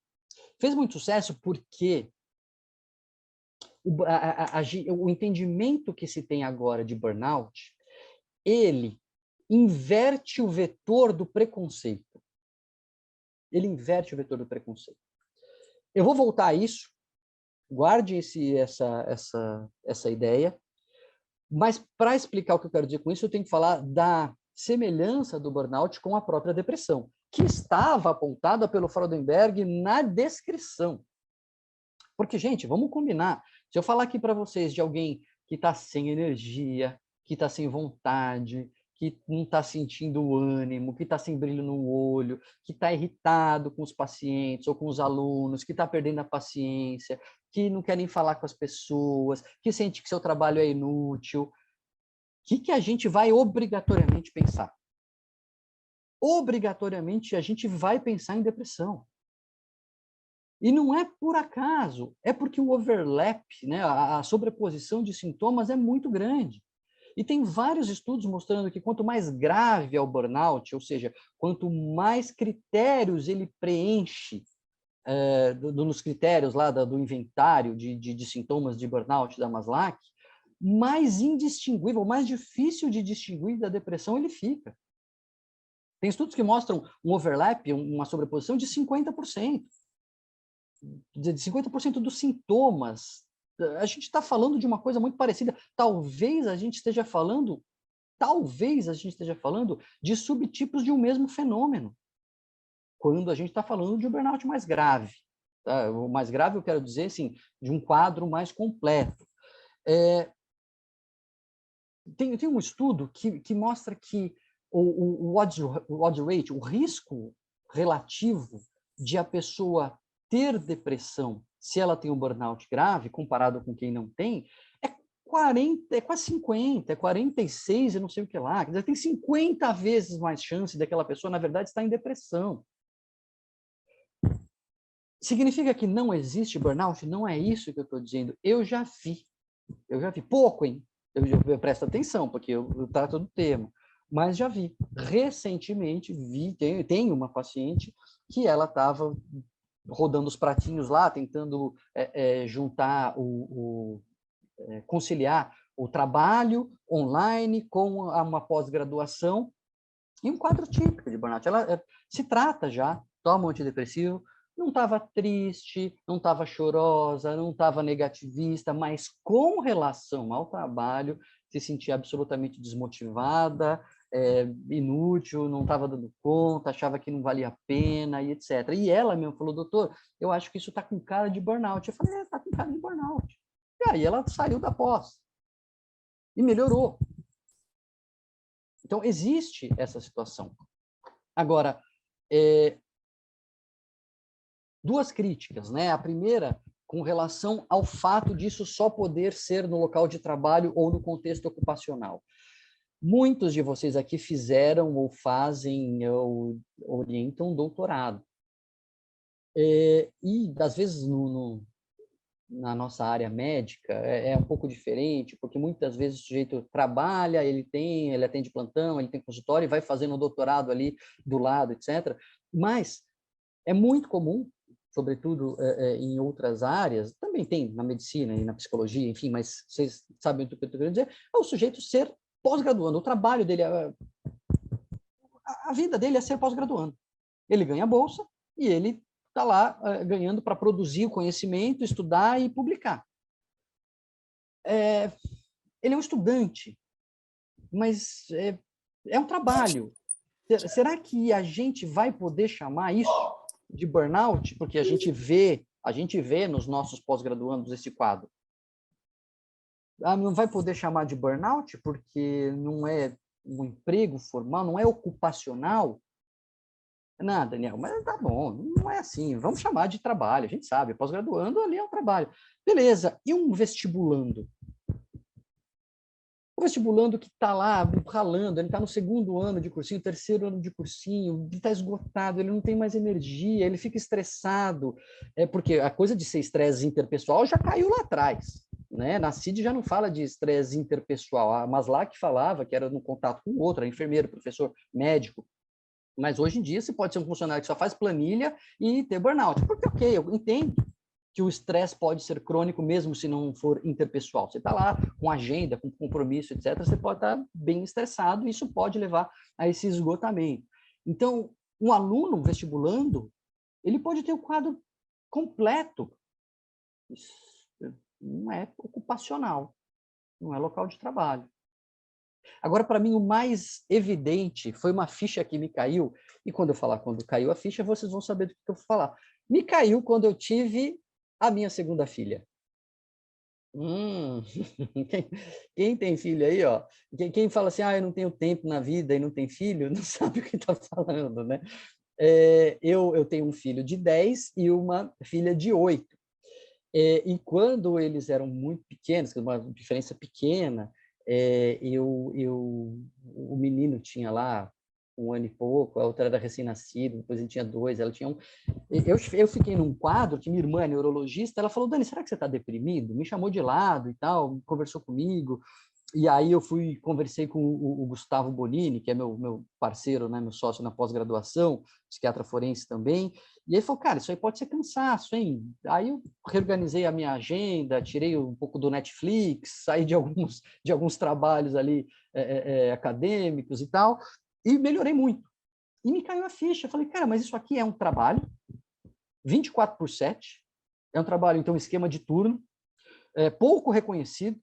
Fez muito sucesso porque o entendimento que se tem agora de burnout, ele inverte o vetor do preconceito. Ele inverte o vetor do preconceito. Eu vou voltar a isso, guarde essa ideia, mas para explicar o que eu quero dizer com isso, eu tenho que falar da semelhança do burnout com a própria depressão, que estava apontada pelo Freudenberg na descrição. Porque, gente, vamos combinar. Se eu falar aqui para vocês de alguém que está sem energia, que está sem vontade, que não está sentindo ânimo, que está sem brilho no olho, que está irritado com os pacientes ou com os alunos, que está perdendo a paciência, que não querem falar com as pessoas, que sente que seu trabalho é inútil. O que a gente vai obrigatoriamente pensar? Obrigatoriamente a gente vai pensar em depressão. E não é por acaso, é porque o overlap, né, a sobreposição de sintomas é muito grande. E tem vários estudos mostrando que quanto mais grave é o burnout, ou seja, quanto mais critérios ele preenche, nos critérios lá do inventário de sintomas de burnout da Maslach, mais indistinguível, mais difícil de distinguir da depressão ele fica. Tem estudos que mostram um overlap, uma sobreposição de 50%. De 50% dos sintomas. A gente está falando de uma coisa muito parecida. Talvez a gente esteja falando de subtipos de um mesmo fenômeno, quando a gente está falando de um burnout mais grave. Tá? O mais grave, eu quero dizer, assim, de um quadro mais completo. Tem um estudo que mostra que o odds rate, o risco relativo de a pessoa ter depressão, se ela tem um burnout grave, comparado com quem não tem, é 40, é quase 50, é 46, eu não sei o que lá. Quer dizer, tem 50 vezes mais chance daquela pessoa, na verdade, estar em depressão. Significa que não existe burnout? Não é isso que eu estou dizendo. Eu já vi pouco, hein? Eu presto atenção, porque eu trato do tema, mas já vi. Recentemente, tem uma paciente que ela estava rodando os pratinhos lá, tentando juntar, conciliar o trabalho online com uma pós-graduação, e um quadro típico de burnout. Ela se trata já, toma um antidepressivo, não estava triste, não estava chorosa, não estava negativista, mas com relação ao trabalho, se sentia absolutamente desmotivada, inútil, não estava dando conta, achava que não valia a pena, e etc. E ela mesmo falou, doutor, eu acho que isso está com cara de burnout. Eu falei, está com cara de burnout. E aí ela saiu da pós e melhorou. Então, existe essa situação. Agora, duas críticas, né? A primeira, com relação ao fato disso só poder ser no local de trabalho ou no contexto ocupacional. Muitos de vocês aqui fizeram ou fazem ou orientam doutorado. E, às vezes, na nossa área médica, é um pouco diferente, porque muitas vezes o sujeito trabalha, ele atende plantão, ele tem consultório e vai fazendo um doutorado ali do lado, etc. Mas é muito comum, sobretudo em outras áreas, também tem na medicina e na psicologia, enfim, mas vocês sabem o que eu estou querendo dizer, é o sujeito ser pós-graduando, o trabalho dele, a vida dele é ser pós-graduando. Ele ganha bolsa e ele está lá ganhando para produzir o conhecimento, estudar e publicar. Ele é um estudante, mas é um trabalho. Será que a gente vai poder chamar isso de burnout? Porque a gente vê nos nossos pós-graduandos esse quadro. Não vai poder chamar de burnout porque não é um emprego formal, não é ocupacional? Não, Daniel, mas tá bom, não é assim. Vamos chamar de trabalho, a gente sabe. Pós-graduando ali é um trabalho. Beleza, e um vestibulando? O vestibulando que está lá ralando, ele está no segundo ano de cursinho, terceiro ano de cursinho, ele está esgotado, ele não tem mais energia, ele fica estressado, porque a coisa de ser estresse interpessoal já caiu lá atrás. Né? Na CID já não fala de estresse interpessoal, a Maslach falava que era no contato com o outro, era enfermeiro, professor, médico, mas hoje em dia você pode ser um funcionário que só faz planilha e ter burnout, porque ok, eu entendo que o estresse pode ser crônico mesmo se não for interpessoal. Você está lá com agenda, com compromisso, etc., você pode estar bem estressado e isso pode levar a esse esgotamento. Então, um aluno vestibulando, ele pode ter o quadro completo. Isso não é ocupacional, não é local de trabalho. Agora, para mim, o mais evidente foi uma ficha que me caiu, e quando eu falar quando caiu a ficha, vocês vão saber do que eu vou falar. Me caiu quando eu tive a minha segunda filha. Quem tem filho aí, ó? Quem fala assim, eu não tenho tempo na vida e não tem filho, não sabe o que está falando, né? Eu tenho um filho de 10 e uma filha de 8. E quando eles eram muito pequenos, uma diferença pequena, o menino tinha lá 1 ano e pouco, a outra era recém-nascida, depois ele tinha 2, ela tinha 1. Eu fiquei num quadro que minha irmã é neurologista, ela falou, Dani, será que você está deprimido? Me chamou de lado e tal, conversou comigo. E aí eu conversei com o Gustavo Bonini, que é meu parceiro, né, meu sócio na pós-graduação, psiquiatra forense também, e ele falou, cara, isso aí pode ser cansaço, hein? Aí eu reorganizei a minha agenda, tirei um pouco do Netflix, saí de alguns trabalhos ali acadêmicos e tal, e melhorei muito. E me caiu a ficha, eu falei, cara, mas isso aqui é um trabalho, 24/7, é um trabalho, então, esquema de turno, pouco reconhecido,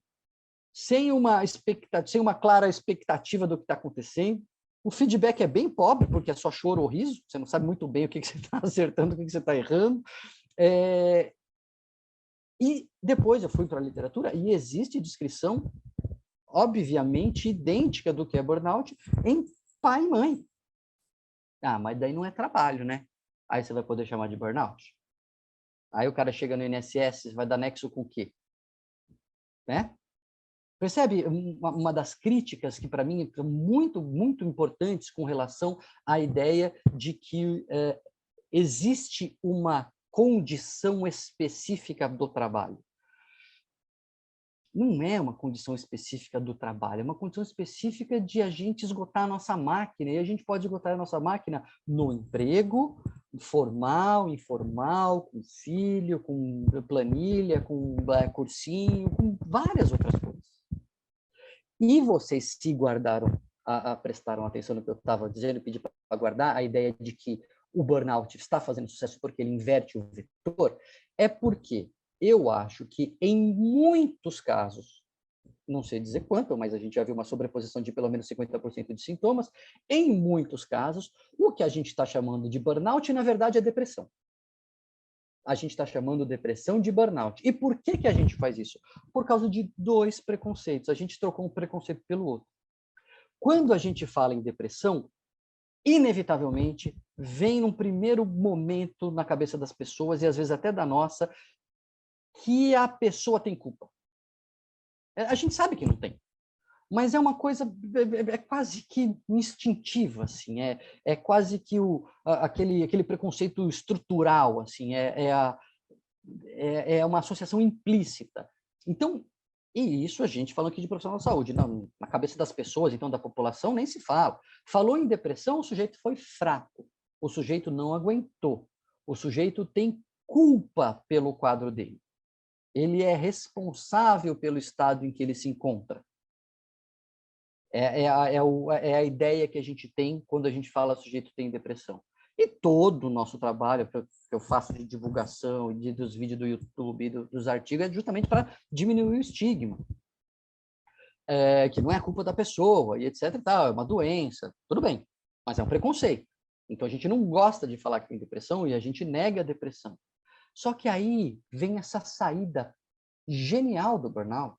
sem uma clara expectativa do que está acontecendo. O feedback é bem pobre, porque é só choro ou riso, você não sabe muito bem o que você está acertando, o que você está errando. E depois eu fui para a literatura, e existe descrição, obviamente, idêntica do que é burnout em pai e mãe. Ah, mas daí não é trabalho, né? Aí você vai poder chamar de burnout. Aí o cara chega no INSS, vai dar nexo com o quê? Né? Percebe uma das críticas que, para mim, são muito, muito importantes com relação à ideia de que existe uma condição específica do trabalho. Não é uma condição específica do trabalho, é uma condição específica de a gente esgotar a nossa máquina, e a gente pode esgotar a nossa máquina no emprego, formal, informal, com filho, com planilha, com cursinho, com várias outras coisas. E vocês se guardaram, prestaram atenção no que eu estava dizendo, pedi para guardar a ideia de que o burnout está fazendo sucesso porque ele inverte o vetor, é porque eu acho que em muitos casos, não sei dizer quanto, mas a gente já viu uma sobreposição de pelo menos 50% de sintomas, em muitos casos, o que a gente está chamando de burnout, na verdade, é depressão. A gente está chamando depressão de burnout. E por que a gente faz isso? Por causa de 2 preconceitos. A gente trocou um preconceito pelo outro. Quando a gente fala em depressão, inevitavelmente, vem num primeiro momento na cabeça das pessoas, e às vezes até da nossa, que a pessoa tem culpa. A gente sabe que não tem. Mas é uma coisa quase que instintiva, assim, é quase que aquele preconceito estrutural, assim, é uma associação implícita. Então, e isso a gente falando aqui de profissional da saúde, na cabeça das pessoas, então da população, nem se fala. Falou em depressão, o sujeito foi fraco, o sujeito não aguentou, o sujeito tem culpa pelo quadro dele. Ele é responsável pelo estado em que ele se encontra. É a ideia que a gente tem quando a gente fala sujeito tem depressão. E todo o nosso trabalho que eu faço de divulgação, dos vídeos do YouTube, dos artigos, é justamente para diminuir o estigma. Que não é culpa da pessoa, e etc. E tal, é uma doença, tudo bem, mas é um preconceito. Então a gente não gosta de falar que tem depressão e a gente nega a depressão. Só que aí vem essa saída genial do burnout,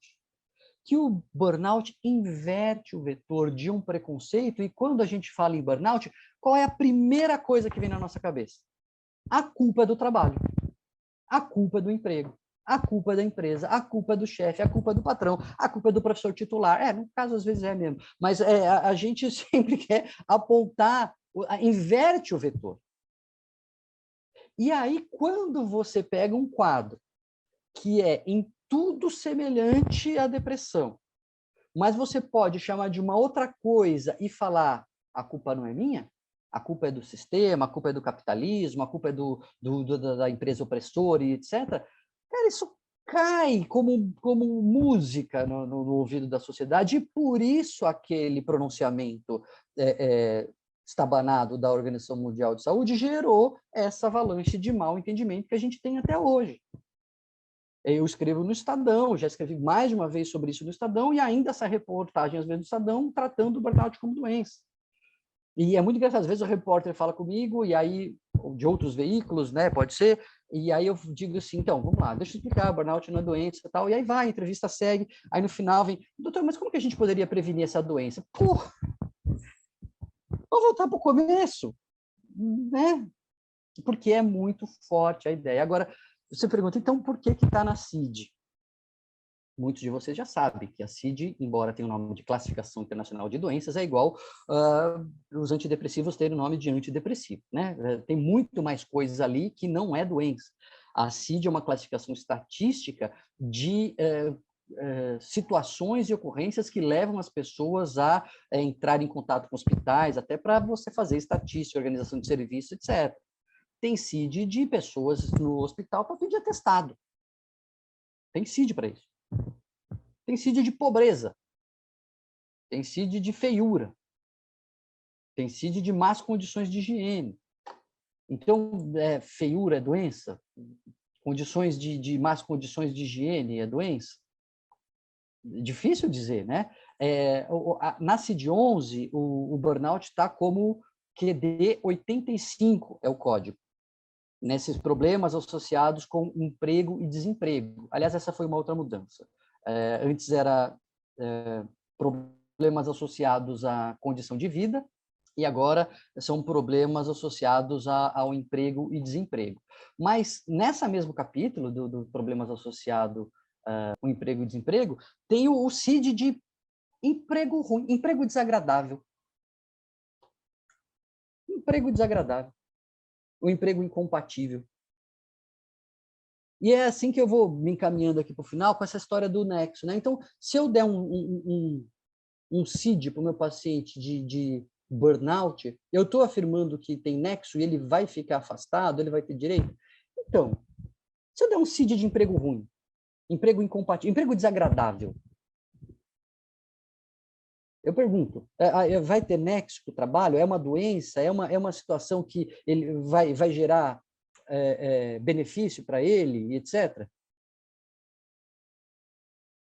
que o burnout inverte o vetor de um preconceito, e quando a gente fala em burnout, qual é a primeira coisa que vem na nossa cabeça? A culpa é do trabalho, a culpa é do emprego, a culpa é da empresa, a culpa é do chefe, a culpa é do patrão, a culpa é do professor titular. No caso, às vezes é mesmo, mas a gente sempre quer apontar, inverte o vetor. E aí, quando você pega um quadro que é em tudo semelhante à depressão, mas você pode chamar de uma outra coisa e falar, a culpa não é minha, a culpa é do sistema, a culpa é do capitalismo, a culpa é da empresa opressora e etc. Cara, isso cai como música no ouvido da sociedade, e por isso aquele pronunciamento estabanado da Organização Mundial de Saúde gerou essa avalanche de mau entendimento que a gente tem até hoje. Eu escrevo no Estadão, já escrevi mais de uma vez sobre isso no Estadão, e ainda essa reportagem, às vezes, no Estadão, tratando o burnout como doença. E é muito engraçado, às vezes o repórter fala comigo, e aí, de outros veículos, né, pode ser, e aí eu digo assim, então, vamos lá, deixa eu explicar, burnout não é doença e tal, e aí vai, a entrevista segue, aí no final vem, doutor, mas como que a gente poderia prevenir essa doença? Porra! Vamos voltar para o começo, né? Porque é muito forte a ideia. Agora, Você pergunta, então, por que está na CID? Muitos de vocês já sabem que a CID, embora tenha o nome de Classificação Internacional de Doenças, é igual os antidepressivos terem o nome de antidepressivo, né? Tem muito mais coisas ali que não é doença. A CID é uma classificação estatística de situações e ocorrências que levam as pessoas a entrar em contato com hospitais, até para você fazer estatística, organização de serviços, etc. Tem CID de pessoas no hospital para pedir atestado. Tem CID para isso. Tem CID de pobreza. Tem CID de feiura. Tem CID de más condições de higiene. Então, feiura é doença? Condições de más condições de higiene é doença? Difícil dizer, né? Na CID-11, o burnout está como QD 85, é o código, nesses problemas associados com emprego e desemprego. Aliás, essa foi uma outra mudança. Antes era problemas associados à condição de vida, e agora são problemas associados ao emprego e desemprego. Mas, nessa mesmo capítulo do problemas associados ao emprego e desemprego, tem o CID de emprego ruim, emprego desagradável. Emprego desagradável. O emprego incompatível. E é assim que eu vou me encaminhando aqui para o final, com essa história do nexo, né? Então, se eu der um CID para o meu paciente de burnout, eu estou afirmando que tem nexo e ele vai ficar afastado, ele vai ter direito? Então, se eu der um CID de emprego ruim, emprego incompatível, emprego desagradável, eu pergunto, vai ter nexo com o trabalho? É uma doença? É uma situação que ele vai gerar benefício para ele, etc.?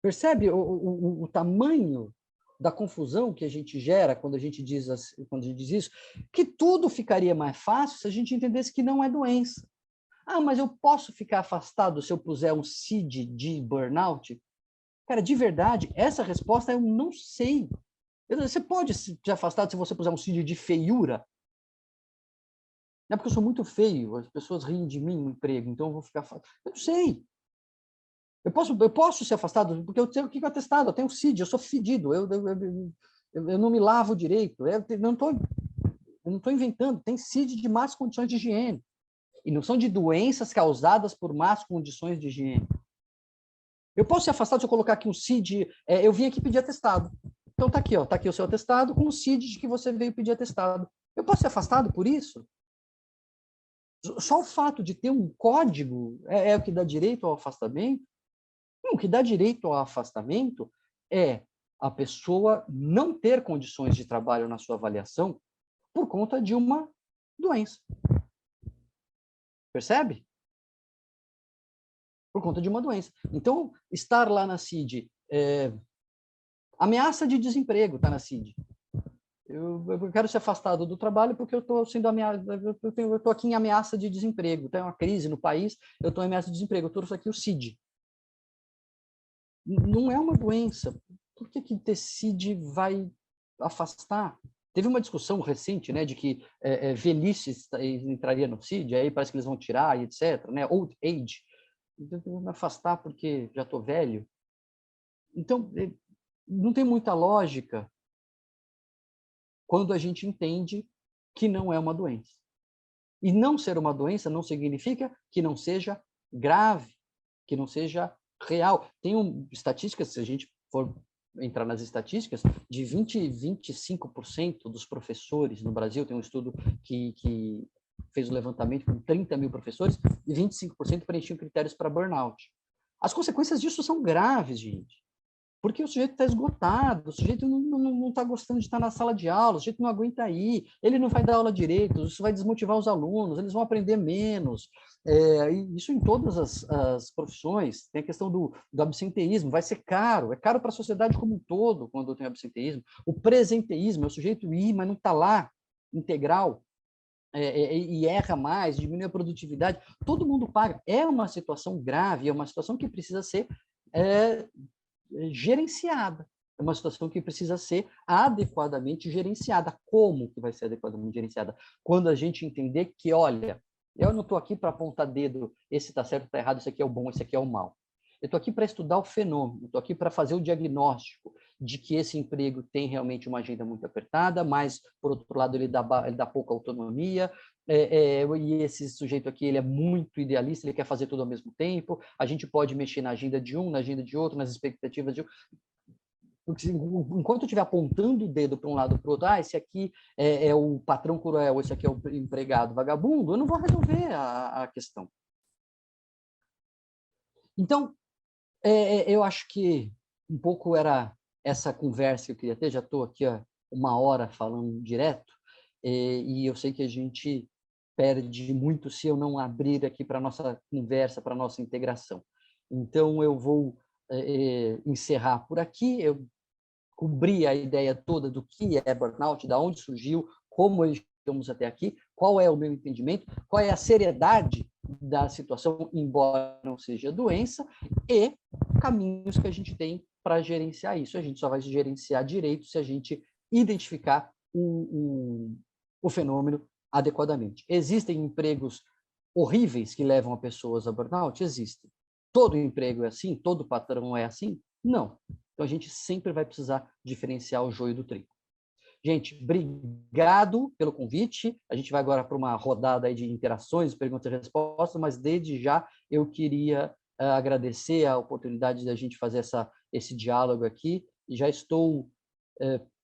Percebe o tamanho da confusão que a gente gera quando a gente diz isso? Que tudo ficaria mais fácil se a gente entendesse que não é doença. Ah, mas eu posso ficar afastado se eu puser um CID de burnout? Cara, de verdade, essa resposta eu não sei. Você pode se afastar se você puser um CID de feiura? Não é porque eu sou muito feio, as pessoas riem de mim no emprego, então eu vou ficar afastado. Eu não sei. Eu posso ser afastado porque eu tenho o que atestado, eu tenho CID, eu sou fedido, eu não me lavo direito, eu não estou inventando, tem CID de más condições de higiene. E não são de doenças causadas por más condições de higiene. Eu posso ser afastado se eu colocar aqui um CID, eu vim aqui pedir atestado. Então tá aqui o seu atestado com o CID de que você veio pedir atestado. Eu posso ser afastado por isso? Só o fato de ter um código é o que dá direito ao afastamento? Não, o que dá direito ao afastamento é a pessoa não ter condições de trabalho na sua avaliação por conta de uma doença. Percebe? Por conta de uma doença. Então, estar lá na CID, ameaça de desemprego está na CID. Eu quero ser afastado do trabalho porque eu estou sendo eu estou aqui em ameaça de desemprego. Tem uma crise no país, eu estou em ameaça de desemprego. Eu trouxe aqui o CID. Não é uma doença. Por que ter CID vai afastar? Teve uma discussão recente, né, de que velhice entraria no CID, aí parece que eles vão tirar, etc., né, old age. Então, eu vou me afastar porque já estou velho. Então, não tem muita lógica quando a gente entende que não é uma doença. E não ser uma doença não significa que não seja grave, que não seja real. Tem estatísticas, se a gente for entrar nas estatísticas, de 25% dos professores no Brasil, tem um estudo que fez o levantamento com 30 mil professores, e 25% preenchiam critérios para burnout. As consequências disso são graves, gente. Porque o sujeito está esgotado, o sujeito não está gostando de estar na sala de aula, o sujeito não aguenta ir, ele não vai dar aula direito, isso vai desmotivar os alunos, eles vão aprender menos. Isso em todas as profissões. Tem a questão do absenteísmo, vai ser caro, é caro para a sociedade como um todo quando tem absenteísmo. O presenteísmo é o sujeito ir, mas não está lá, integral, e erra mais, diminui a produtividade, todo mundo paga. É uma situação grave, é uma situação que precisa ser gerenciada. É uma situação que precisa ser adequadamente gerenciada. Como que vai ser adequadamente gerenciada? Quando a gente entender que, olha, Eu não estou aqui para apontar dedo, esse está certo, está errado, esse aqui é o bom, esse aqui é o mal. Eu estou aqui para estudar o fenômeno, estou aqui para fazer o diagnóstico de que esse emprego tem realmente uma agenda muito apertada, mas, por outro lado, ele dá pouca autonomia, e esse sujeito aqui ele é muito idealista, ele quer fazer tudo ao mesmo tempo, a gente pode mexer na agenda de um, na agenda de outro, nas expectativas de um. Porque enquanto eu estiver apontando o dedo para um lado para o outro, esse aqui é o patrão cruel, esse aqui é o empregado vagabundo, eu não vou resolver a questão. Então, eu acho que um pouco era essa conversa que eu queria ter, já estou aqui há 1 hora falando direto, e eu sei que a gente perde muito se eu não abrir aqui para a nossa conversa, para a nossa integração. Então, eu vou encerrar por aqui, eu cobrir a ideia toda do que é burnout, de onde surgiu, como chegamos até aqui, qual é o meu entendimento, qual é a seriedade da situação, embora não seja doença, e caminhos que a gente tem para gerenciar isso. A gente só vai gerenciar direito se a gente identificar o fenômeno adequadamente. Existem empregos horríveis que levam a pessoas a burnout? Existem. Todo emprego é assim? Todo patrão é assim? Não. Então, a gente sempre vai precisar diferenciar o joio do trigo. Gente, obrigado pelo convite. A gente vai agora para uma rodada aí de interações, perguntas e respostas, mas desde já eu queria agradecer a oportunidade da gente fazer esse diálogo aqui. E já estou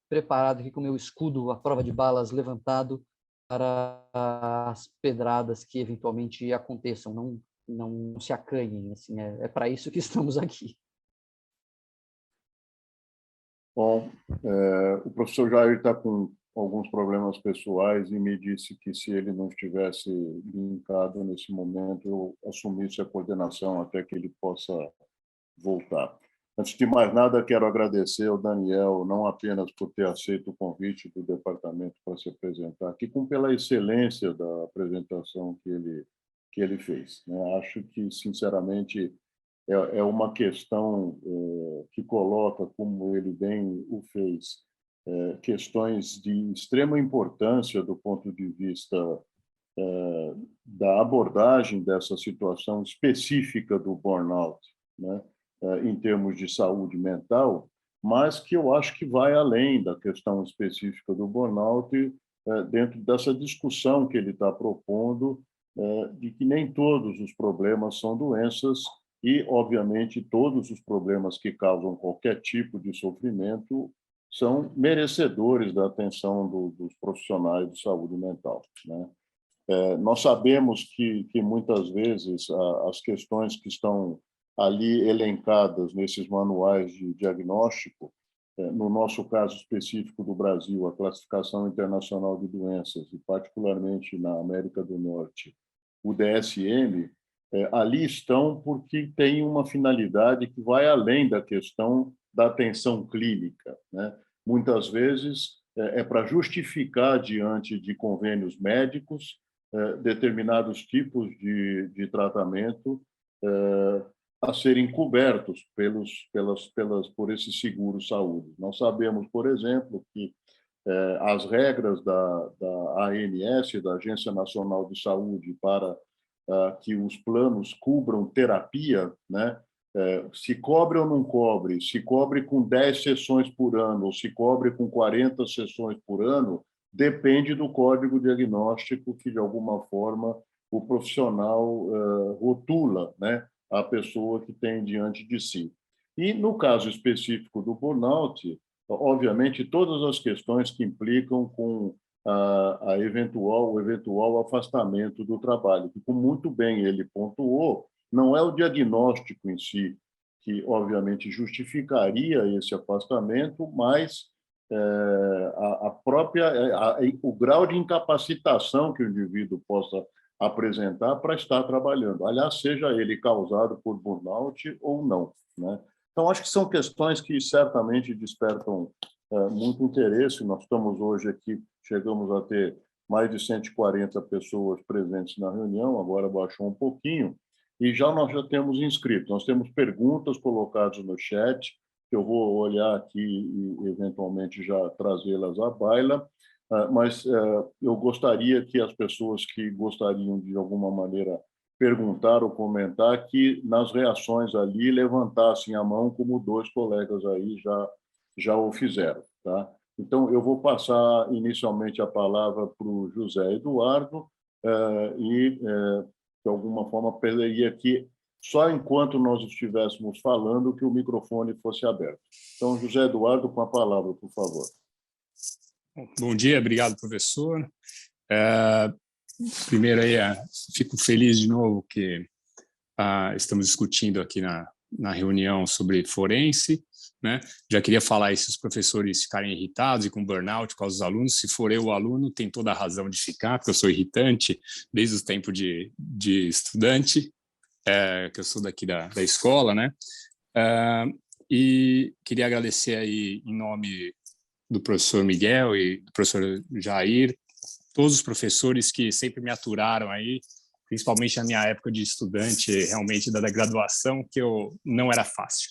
preparado aqui com o meu escudo, à prova de balas, levantado para as pedradas que eventualmente aconteçam. Não se acanhem, assim, é para isso que estamos aqui. Bom, o professor Jair está com alguns problemas pessoais e me disse que se ele não estivesse linkado nesse momento, eu assumisse a coordenação até que ele possa voltar. Antes de mais nada, quero agradecer ao Daniel, não apenas por ter aceito o convite do departamento para se apresentar aqui, como pela excelência da apresentação que ele fez. Acho que, sinceramente, é uma questão que coloca, como ele bem o fez, questões de extrema importância do ponto de vista da abordagem dessa situação específica do burnout, né, em termos de saúde mental, mas que eu acho que vai além da questão específica do burnout, dentro dessa discussão que ele está propondo, de que nem todos os problemas são doenças e, obviamente, todos os problemas que causam qualquer tipo de sofrimento são merecedores da atenção dos profissionais de saúde mental, né? Nós sabemos que muitas vezes as questões que estão ali elencadas nesses manuais de diagnóstico, no nosso caso específico do Brasil, a Classificação Internacional de Doenças, e particularmente na América do Norte, o DSM, ali estão porque tem uma finalidade que vai além da questão da atenção clínica, né? Muitas vezes é para justificar, diante de convênios médicos, determinados tipos de tratamento a serem cobertos por esses seguros saúde. Nós sabemos, por exemplo, que as regras da ANS, da Agência Nacional de Saúde, para que os planos cubram terapia, né? Se cobre ou não cobre, se cobre com 10 sessões por ano ou se cobre com 40 sessões por ano, depende do código diagnóstico que, de alguma forma, o profissional rotula, né, a pessoa que tem diante de si. E, no caso específico do burnout, obviamente, todas as questões que implicam com o eventual afastamento do trabalho, que, como muito bem ele pontuou, não é o diagnóstico em si que, obviamente, justificaria esse afastamento, mas o grau de incapacitação que o indivíduo possa apresentar para estar trabalhando, aliás, seja ele causado por burnout ou não, né? Então, acho que são questões que certamente despertam muito interesse. Nós estamos hoje aqui, chegamos a ter mais de 140 pessoas presentes na reunião, agora baixou um pouquinho, e nós já temos inscritos. Nós temos perguntas colocadas no chat, que eu vou olhar aqui e, eventualmente, já trazê-las à baila. mas eu gostaria que as pessoas que gostariam de alguma maneira perguntar ou comentar, que nas reações ali levantassem a mão, como 2 colegas aí já o fizeram, tá? Então, eu vou passar inicialmente a palavra para o José Eduardo e, de alguma forma, pediria que, só enquanto nós estivéssemos falando, que o microfone fosse aberto. Então, José Eduardo, com a palavra, por favor. Bom dia, obrigado, professor. Primeiro, aí, fico feliz de novo que estamos discutindo aqui na reunião sobre forense, né? Já queria falar aí, se os professores ficarem irritados e com burnout por causa dos alunos, se for eu o aluno, tem toda a razão de ficar, porque eu sou irritante desde os tempos de estudante, que eu sou daqui da escola, né? E queria agradecer aí, em nome do professor Miguel e do professor Jair, todos os professores que sempre me aturaram aí, principalmente na minha época de estudante, realmente da graduação, que eu não era fácil.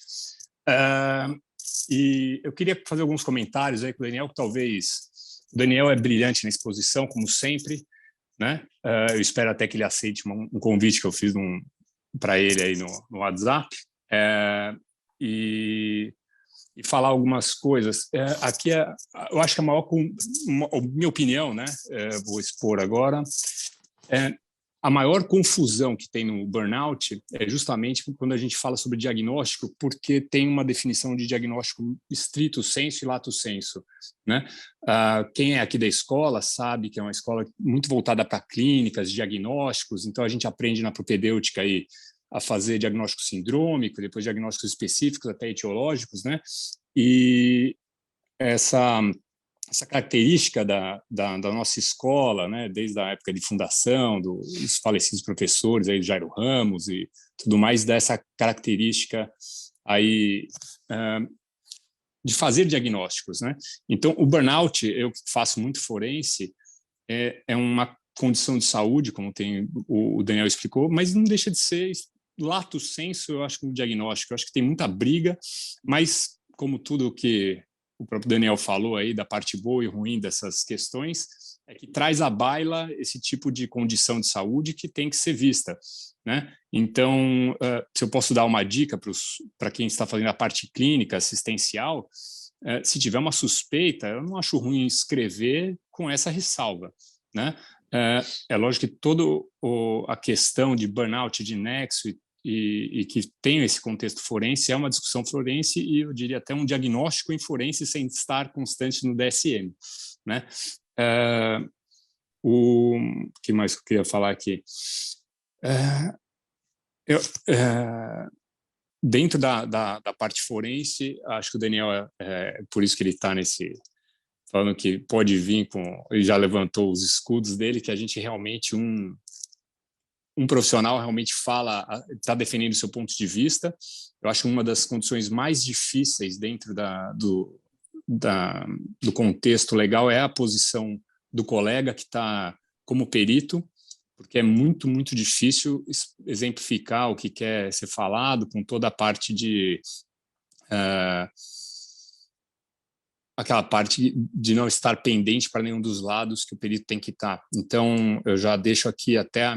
E eu queria fazer alguns comentários aí com o Daniel, que talvez... O Daniel é brilhante na exposição, como sempre, né? Eu espero até que ele aceite um convite que eu fiz para ele aí no WhatsApp. E falar algumas coisas. Aqui, eu acho que a minha opinião, né, vou expor agora, a maior confusão que tem no burnout é justamente quando a gente fala sobre diagnóstico, porque tem uma definição de diagnóstico estrito sensu e lato sensu, né? Quem é aqui da escola sabe que é uma escola muito voltada para clínicas, diagnósticos, então a gente aprende na propedêutica aí a fazer diagnóstico sindrômico, depois diagnósticos específicos, até etiológicos, né? E essa característica da nossa escola, né, desde a época de fundação, dos falecidos professores, aí, Jairo Ramos e tudo mais, dessa característica aí de fazer diagnósticos, né? Então, o burnout, eu faço muito forense, é uma condição de saúde, como o Daniel explicou, mas não deixa de ser lato sensu, eu acho que um diagnóstico. Eu acho que tem muita briga, mas como tudo que o próprio Daniel falou aí, da parte boa e ruim dessas questões, é que traz à baila esse tipo de condição de saúde que tem que ser vista, né? Então, se eu posso dar uma dica para quem está fazendo a parte clínica, assistencial, se tiver uma suspeita, eu não acho ruim escrever com essa ressalva, né? É lógico que toda a questão de burnout, de nexo e que tem esse contexto forense é uma discussão forense e eu diria até um diagnóstico em forense sem estar constante no DSM, né? O que mais eu queria falar aqui? Dentro da parte forense, acho que o Daniel por isso que ele está falando que pode vir ele já levantou os escudos dele, que a gente realmente um profissional realmente está defendendo o seu ponto de vista. Eu acho que uma das condições mais difíceis dentro do contexto legal é a posição do colega que está como perito, porque é muito, muito difícil exemplificar o que quer ser falado com toda a parte de... aquela parte de não estar pendente para nenhum dos lados que o perito tem que estar. Então, eu já deixo aqui até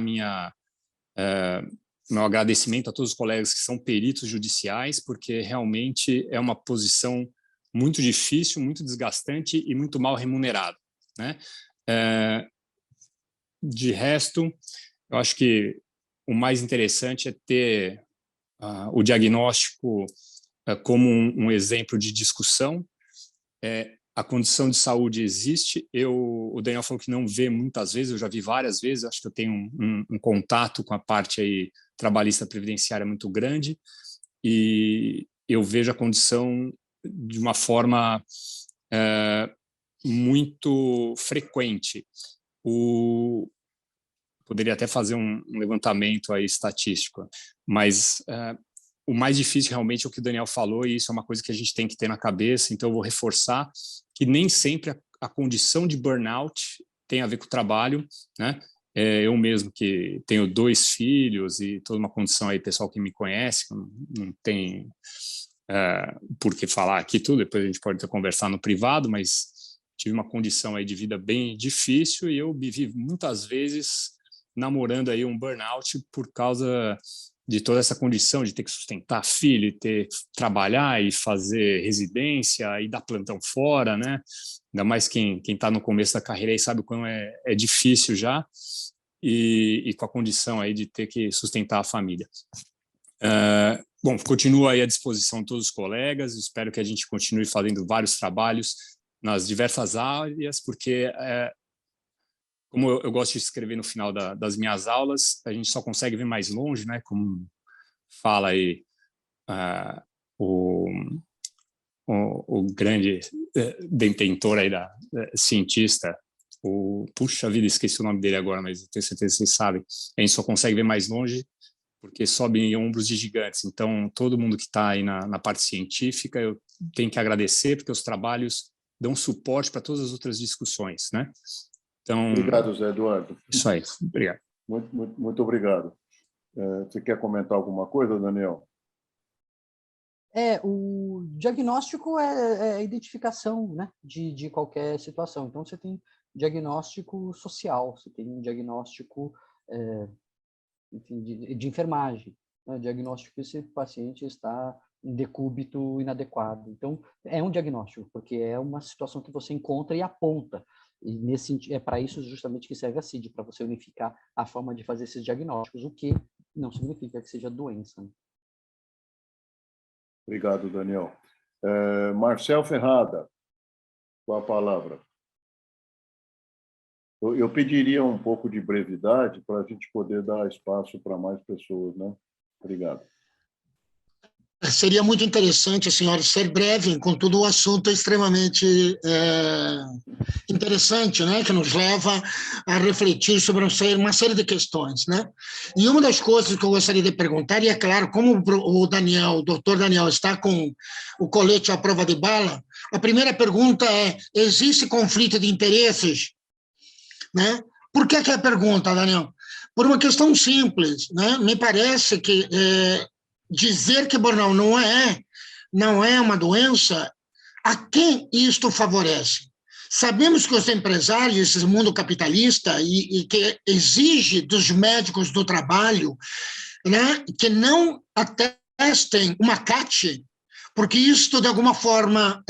meu agradecimento a todos os colegas que são peritos judiciais, porque realmente é uma posição muito difícil, muito desgastante e muito mal remunerada, né? De resto, eu acho que o mais interessante é ter o diagnóstico como um exemplo de discussão. A condição de saúde existe. O Daniel falou que não vê muitas vezes, eu já vi várias vezes, acho que eu tenho um contato com a parte aí trabalhista previdenciária muito grande, e eu vejo a condição de uma forma muito frequente. Poderia até fazer um levantamento aí estatístico, mas o mais difícil realmente é o que o Daniel falou, e isso é uma coisa que a gente tem que ter na cabeça, então eu vou reforçar que nem sempre a condição de burnout tem a ver com o trabalho, né? Eu mesmo que tenho 2 filhos e toda uma condição aí, pessoal que me conhece, não tem por que falar aqui tudo, depois a gente pode conversar no privado, mas tive uma condição aí de vida bem difícil e eu me vi muitas vezes namorando aí um burnout por causa de toda essa condição de ter que sustentar filho, ter trabalhar e fazer residência e dar plantão fora, né? Ainda mais quem está no começo da carreira aí sabe o quão é difícil já, e com a condição aí de ter que sustentar a família. Bom, continuo aí à disposição de todos os colegas, espero que a gente continue fazendo vários trabalhos nas diversas áreas, porque como eu gosto de escrever no final das minhas aulas, a gente só consegue ver mais longe, né? Como fala aí o grande detentor aí cientista, puxa vida, esqueci o nome dele agora, mas eu tenho certeza que vocês sabem. A gente só consegue ver mais longe porque sobe em ombros de gigantes. Então, todo mundo que está aí na parte científica, eu tenho que agradecer, porque os trabalhos dão suporte para todas as outras discussões, né? Então, obrigado, Zé Eduardo. Isso aí, obrigado. Muito obrigado. Você quer comentar alguma coisa, Daniel? O diagnóstico é a identificação, né, de qualquer situação. Então, você tem diagnóstico social, você tem um diagnóstico enfim, de enfermagem, né, diagnóstico que esse paciente está em decúbito inadequado. Então, é um diagnóstico, porque é uma situação que você encontra e aponta. E nesse sentido, é para isso justamente que serve a CID, para você unificar a forma de fazer esses diagnósticos, o que não significa que seja doença, né? Obrigado, Daniel. Marcel Ferrada, com a palavra. Eu pediria um pouco de brevidade para a gente poder dar espaço para mais pessoas, né? Obrigado. Seria muito interessante, senhora, ser breve, contudo o assunto é extremamente interessante, né, que nos leva a refletir sobre uma série de questões, né? E uma das coisas que eu gostaria de perguntar, e é claro, como o doutor Daniel está com o colete à prova de bala, a primeira pergunta é: existe conflito de interesses? Né? Por que é a pergunta, Daniel? Por uma questão simples, né? Me parece que dizer que burnout não é uma doença, a quem isto favorece? Sabemos que os empresários, esse mundo capitalista, e que exige dos médicos do trabalho, né, que não atestem uma CAT, porque isso, de alguma forma,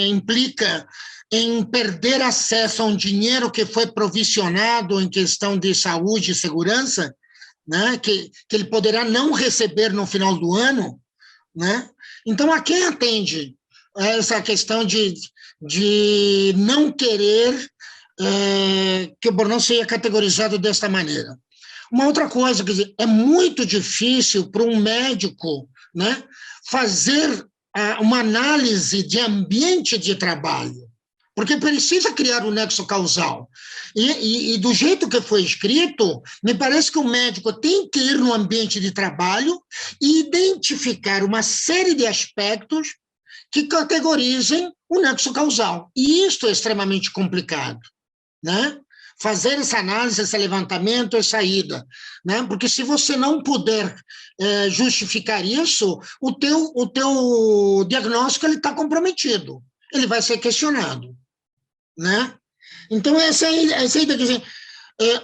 implica em perder acesso a um dinheiro que foi provisionado em questão de saúde e segurança, né, que ele poderá não receber no final do ano, né? Então, a quem atende essa questão de não querer que o burnout seja categorizado desta maneira? Uma outra coisa, quer dizer, é muito difícil para um médico, né, fazer uma análise de ambiente de trabalho, porque precisa criar um nexo causal. E do jeito que foi escrito, me parece que o médico tem que ir no ambiente de trabalho e identificar uma série de aspectos que categorizem o nexo causal. E isto é extremamente complicado, né? Fazer essa análise, esse levantamento, essa ida, né? Porque se você não puder justificar isso, o teu diagnóstico está comprometido, ele vai ser questionado, né? Então, essa ideia de dizer,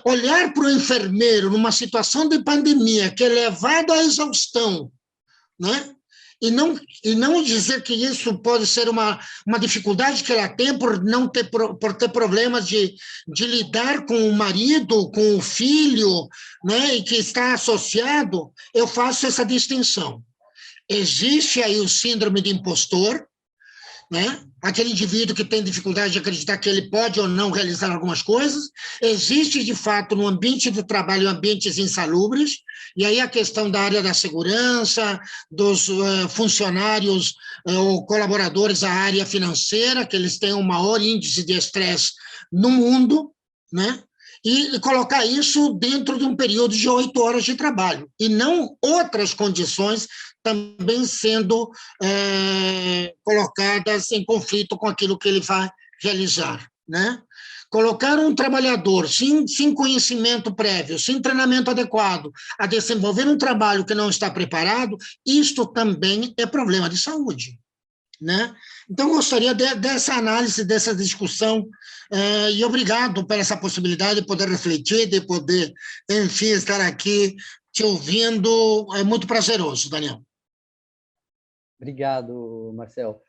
olhar para o enfermeiro numa situação de pandemia que é levado à exaustão, né? E não dizer que isso pode ser uma dificuldade que ela tem por ter problemas de lidar com o marido, com o filho, né, e que está associado, eu faço essa distinção. Existe aí o síndrome de impostor, né? Aquele indivíduo que tem dificuldade de acreditar que ele pode ou não realizar algumas coisas. Existe, de fato, no ambiente de trabalho, ambientes insalubres, e aí a questão da área da segurança, dos funcionários ou colaboradores da área financeira, que eles têm o maior índice de estresse no mundo, né? E colocar isso dentro de um período de 8 horas de trabalho, e não outras condições também sendo colocadas em conflito com aquilo que ele vai realizar, né? Colocar um trabalhador sem conhecimento prévio, sem treinamento adequado, a desenvolver um trabalho que não está preparado, isto também é problema de saúde, né? Então, gostaria dessa análise, dessa discussão, e obrigado por essa possibilidade de poder refletir, de poder, enfim, estar aqui te ouvindo. É muito prazeroso, Daniel. Obrigado, Marcel.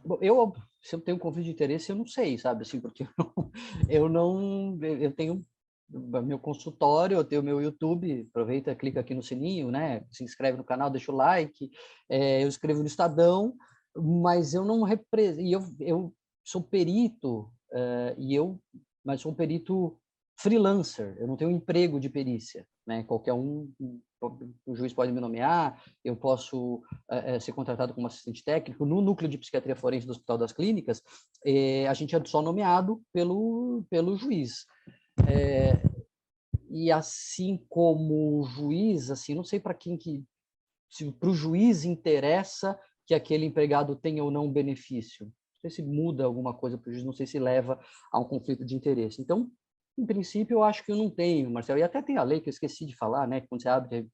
Bom, se eu tenho conflito de interesse, eu não sei, sabe, assim, porque eu tenho meu consultório, eu tenho meu YouTube, aproveita, clica aqui no sininho, né, se inscreve no canal, deixa o like, eu escrevo no Estadão, mas eu não represento, e eu sou perito, mas sou um perito freelancer, eu não tenho um emprego de perícia, né, qualquer o juiz pode me nomear, eu posso ser contratado como assistente técnico. No núcleo de psiquiatria forense do Hospital das Clínicas, a gente é só nomeado pelo juiz. E assim como o juiz, assim, não sei para quem se para o juiz interessa que aquele empregado tenha ou não benefício. Não sei se muda alguma coisa para o juiz, não sei se leva a um conflito de interesse. Então, em princípio, eu acho que eu não tenho, Marcelo. E até tem a lei que eu esqueci de falar, né? Que quando você abre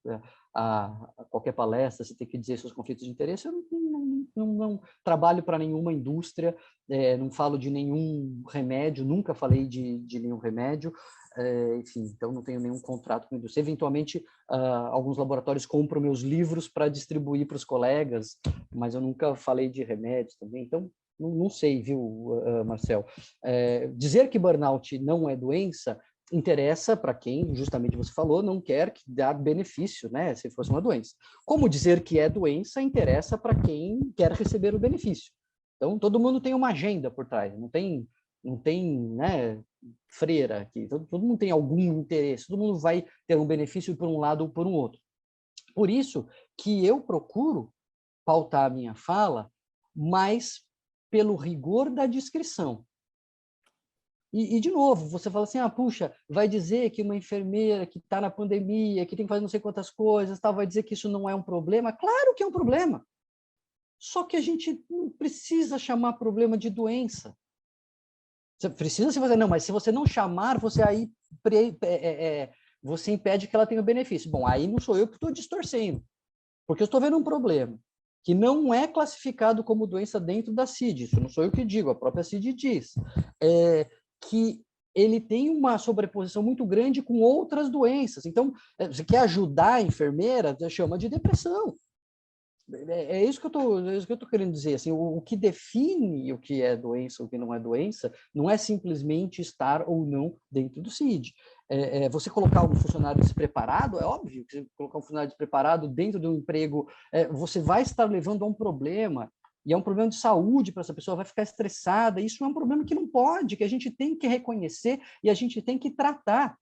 a qualquer palestra, você tem que dizer seus conflitos de interesse. Eu não trabalho para nenhuma indústria, não falo de nenhum remédio, nunca falei de nenhum remédio. Enfim, então não tenho nenhum contrato com a indústria. Eventualmente, alguns laboratórios compram meus livros para distribuir para os colegas, mas eu nunca falei de remédios também. Então, não sei, viu, Marcel? Dizer que burnout não é doença interessa para quem, justamente você falou, não quer que dê benefício, né, se fosse uma doença. Como dizer que é doença interessa para quem quer receber o benefício. Então, todo mundo tem uma agenda por trás, não tem né, freira aqui. Todo mundo tem algum interesse, todo mundo vai ter um benefício por um lado ou por um outro. Por isso que eu procuro pautar a minha fala mais pelo rigor da descrição. E, de novo, você fala assim, puxa, vai dizer que uma enfermeira que está na pandemia, que tem que fazer não sei quantas coisas, vai dizer que isso não é um problema? Claro que é um problema. Só que a gente não precisa chamar problema de doença. Você precisa se fazer, não, mas se você não chamar, você aí você impede que ela tenha benefício. Bom, aí não sou eu que estou distorcendo, porque eu estou vendo um problema que não é classificado como doença dentro da CID, isso não sou eu que digo, a própria CID diz, que ele tem uma sobreposição muito grande com outras doenças. Então, você quer ajudar a enfermeira, chama de depressão. É isso que eu estou querendo dizer. Assim, o que define o que é doença, o que não é simplesmente estar ou não dentro do CID. Você colocar um funcionário despreparado, é óbvio que você colocar um funcionário despreparado dentro do emprego, você vai estar levando a um problema, e é um problema de saúde para essa pessoa, vai ficar estressada. Isso é um problema que não pode, que a gente tem que reconhecer e a gente tem que tratar.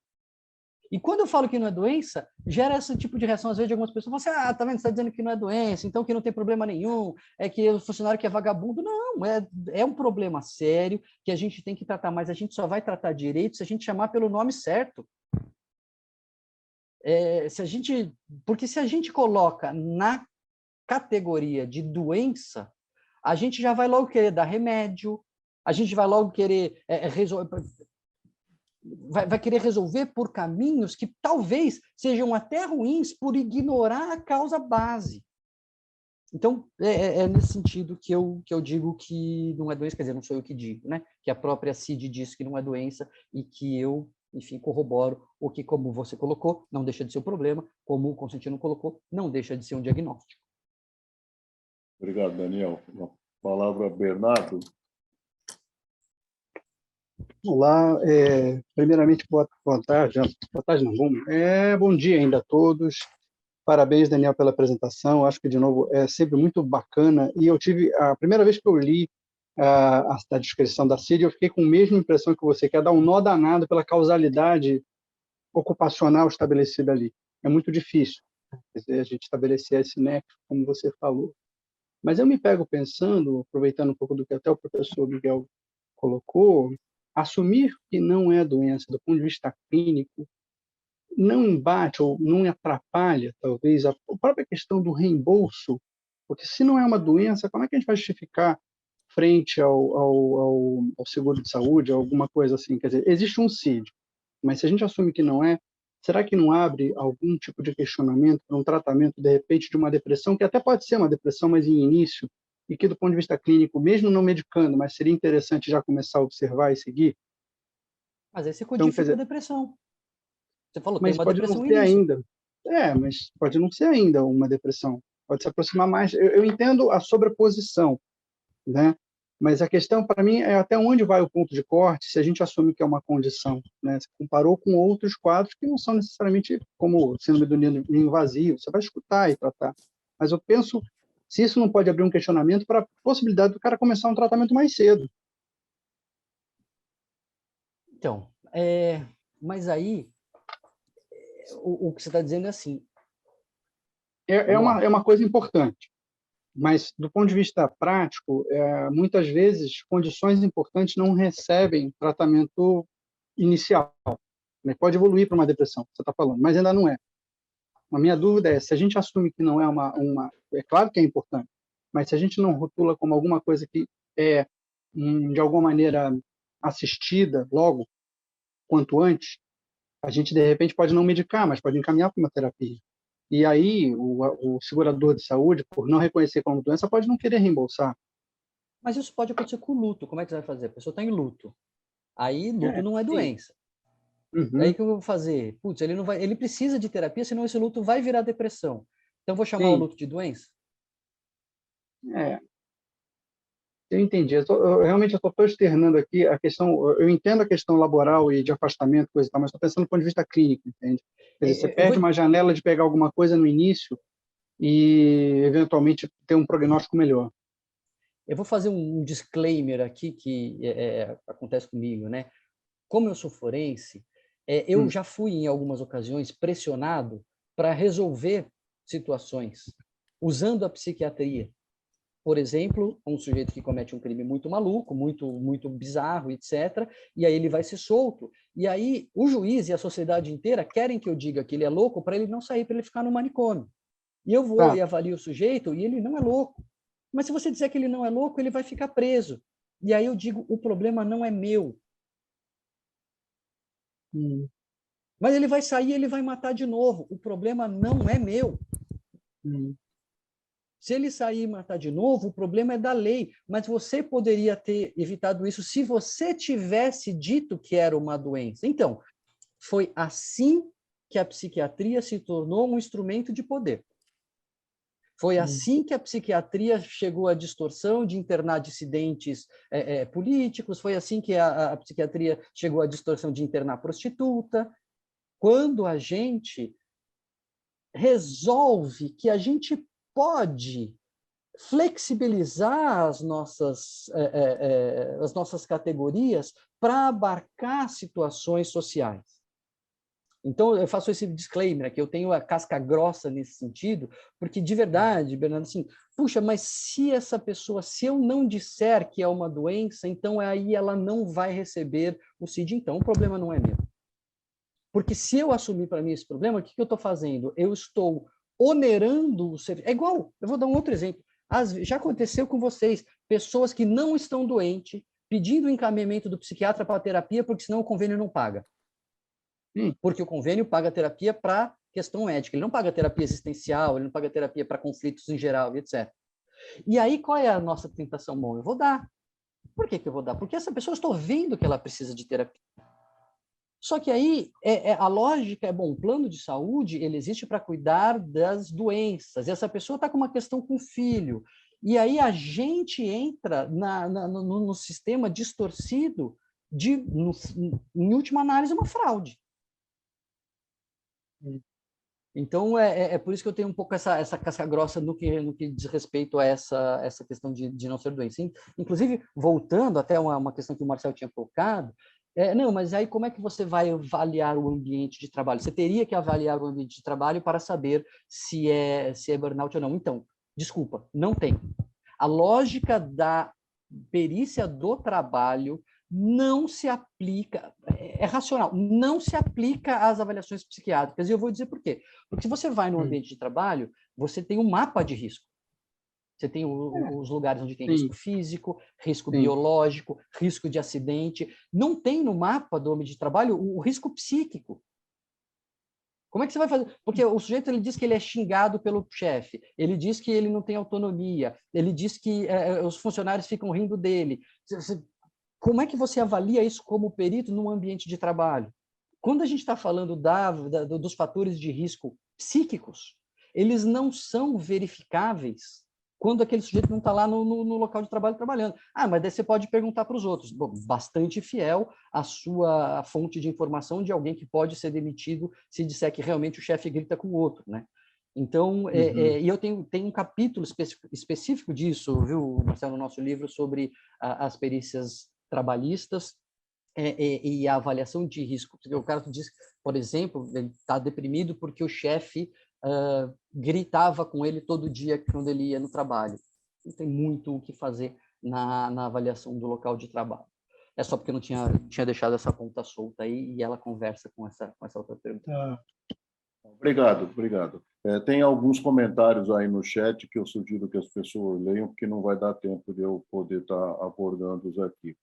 E quando eu falo que não é doença, gera esse tipo de reação, às vezes, de algumas pessoas. Você, tá vendo, você está dizendo que não é doença, então que não tem problema nenhum, é que o funcionário que é vagabundo. Não, é um problema sério que a gente tem que tratar, mas a gente só vai tratar direito se a gente chamar pelo nome certo. Porque se a gente coloca na categoria de doença, a gente já vai logo querer dar remédio, a gente vai logo querer resolver... Vai querer resolver por caminhos que talvez sejam até ruins por ignorar a causa base. Então, nesse sentido que eu digo que não é doença, quer dizer, não sou eu que digo, né? Que a própria CID diz que não é doença e que eu, enfim, corroboro o que, como você colocou, não deixa de ser um problema, como o Constantino colocou, não deixa de ser um diagnóstico. Obrigado, Daniel. A palavra, Bernardo. Olá, primeiramente, boa tarde não, bom dia ainda a todos. Parabéns, Daniel, pela apresentação. Acho que, de novo, é sempre muito bacana. E eu tive, a primeira vez que eu li a descrição da CID, eu fiquei com a mesma impressão que você, que é dar um nó danado pela causalidade ocupacional estabelecida ali. É muito difícil, quer dizer, a gente estabelecer esse nexo, como você falou. Mas eu me pego pensando, aproveitando um pouco do que até o professor Miguel colocou, assumir que não é doença do ponto de vista clínico não embate ou não atrapalha, talvez, a própria questão do reembolso, porque se não é uma doença, como é que a gente vai justificar frente ao seguro de saúde, alguma coisa assim? Quer dizer, existe um CID, mas se a gente assume que não é, será que não abre algum tipo de questionamento para um tratamento, de repente, de uma depressão, que até pode ser uma depressão, mas em início, e que, do ponto de vista clínico, mesmo não medicando, mas seria interessante já começar a observar e seguir? Mas aí você Então, codifica quer a dizer, depressão. Você falou, tem mas uma pode não depressão ser início. ainda. Mas pode não ser ainda uma depressão. Pode se aproximar mais. Eu entendo a sobreposição, né? Mas a questão, para mim, é até onde vai o ponto de corte se a gente assume que é uma condição, né? Você comparou com outros quadros que não são necessariamente como síndrome do ninho vazio. Você vai escutar e tratar. Mas eu penso se isso não pode abrir um questionamento para a possibilidade do cara começar um tratamento mais cedo. Então, mas aí, o que você está dizendo é assim, É vamos lá. uma coisa importante. Mas, do ponto de vista prático, muitas vezes, condições importantes não recebem tratamento inicial. Né? Pode evoluir para uma depressão, você está falando, mas ainda não é. A minha dúvida é, se a gente assume que não é é claro que é importante, mas se a gente não rotula como alguma coisa que é, de alguma maneira, assistida logo, quanto antes, a gente, de repente, pode não medicar, mas pode encaminhar para uma terapia. E aí, o segurador de saúde, por não reconhecer como doença, pode não querer reembolsar. Mas isso pode acontecer com o luto. Como é que você vai fazer? A pessoa está em luto. Aí, luto não é Sim. doença. Uhum. Aí o que eu vou fazer? Putz, ele precisa de terapia, senão esse luto vai virar depressão. Então, vou chamar o Sim. luto de doença? Eu entendi. Eu realmente estou externando aqui a questão. Eu entendo a questão laboral e de afastamento, coisa e tal, mas estou pensando do ponto de vista clínico, entende? Quer dizer, você Eu perde vou, uma janela de pegar alguma coisa no início e, eventualmente, ter um prognóstico melhor. eu vou fazer um disclaimer aqui que acontece comigo, né? Como eu sou forense, eu já fui, em algumas ocasiões, pressionado para resolver situações usando a psiquiatria. Por exemplo, um sujeito que comete um crime muito maluco, muito bizarro, etc., e aí ele vai ser solto. E aí o juiz e a sociedade inteira querem que eu diga que ele é louco para ele não sair, para ele ficar no manicômio. E eu vou Tá. e avalio o sujeito e ele não é louco. Mas se você dizer que ele não é louco, ele vai ficar preso. E aí eu digo, o problema não é meu. Mas ele vai sair e ele vai matar de novo. O problema não é meu. Se ele sair e matar de novo, o problema é da lei. Mas você poderia ter evitado isso se você tivesse dito que era uma doença. Então, foi assim que a psiquiatria se tornou um instrumento de poder. Foi assim que a psiquiatria chegou à distorção de internar dissidentes políticos, foi assim que a psiquiatria chegou à distorção de internar prostituta. Quando a gente resolve que a gente pode flexibilizar as nossas categorias para abarcar situações sociais. Então, eu faço esse disclaimer aqui, eu tenho a casca grossa nesse sentido, porque, de verdade, Bernardo, assim, puxa, mas se essa pessoa, se eu não disser que é uma doença, então aí ela não vai receber o CID, então o problema não é meu. Porque se eu assumir para mim esse problema, o que eu estou fazendo? Eu estou onerando o serviço. É igual, eu vou dar um outro exemplo. Já aconteceu com vocês, pessoas que não estão doentes, pedindo o encaminhamento do psiquiatra para a terapia, porque senão o convênio não paga. Porque o convênio paga terapia para questão ética, ele não paga terapia existencial, ele não paga terapia para conflitos em geral, etc. E aí, qual é a nossa tentação? Bom, eu vou dar. Por que eu vou dar? Porque essa pessoa, eu estou vendo que ela precisa de terapia. Só que aí, a lógica é, bom, o plano de saúde, ele existe para cuidar das doenças, e essa pessoa está com uma questão com o filho, e aí a gente entra no sistema distorcido em última análise, uma fraude. Então, é por isso que eu tenho um pouco essa casca grossa no que diz respeito a essa questão de não ser doença. Inclusive, voltando até uma questão que o Marcel tinha colocado, não, mas aí como é que você vai avaliar o ambiente de trabalho? Você teria que avaliar o ambiente de trabalho para saber se é burnout ou não. Então, desculpa, não tem. A lógica da perícia do trabalho não se aplica, é racional, não se aplica às avaliações psiquiátricas. E eu vou dizer por quê. Porque se você vai no ambiente de trabalho, você tem um mapa de risco. Você tem os lugares onde tem risco físico, risco biológico, risco de acidente. Não tem no mapa do ambiente de trabalho o risco psíquico. Como é que você vai fazer? Porque o sujeito ele diz que ele é xingado pelo chefe, ele diz que ele não tem autonomia, ele diz que os funcionários ficam rindo dele. Como é que você avalia isso como perito num ambiente de trabalho? Quando a gente está falando dos fatores de risco psíquicos, eles não são verificáveis quando aquele sujeito não está lá no local de trabalho trabalhando. Mas daí você pode perguntar para os outros. Bom, bastante fiel à sua fonte de informação de alguém que pode ser demitido se disser que realmente o chefe grita com o outro, né? Então, e eu tenho um capítulo específico disso, viu, Marcelo, no nosso livro, sobre as perícias trabalhistas e a avaliação de risco. O cara diz, por exemplo, ele está deprimido porque o chefe gritava com ele todo dia quando ele ia no trabalho. Não tem muito o que fazer na avaliação do local de trabalho. É só porque eu não tinha deixado essa ponta solta aí e ela conversa com essa outra pergunta. Obrigado. Tem alguns comentários aí no chat que eu sugiro que as pessoas leiam, porque não vai dar tempo de eu poder estar abordando-os aqui.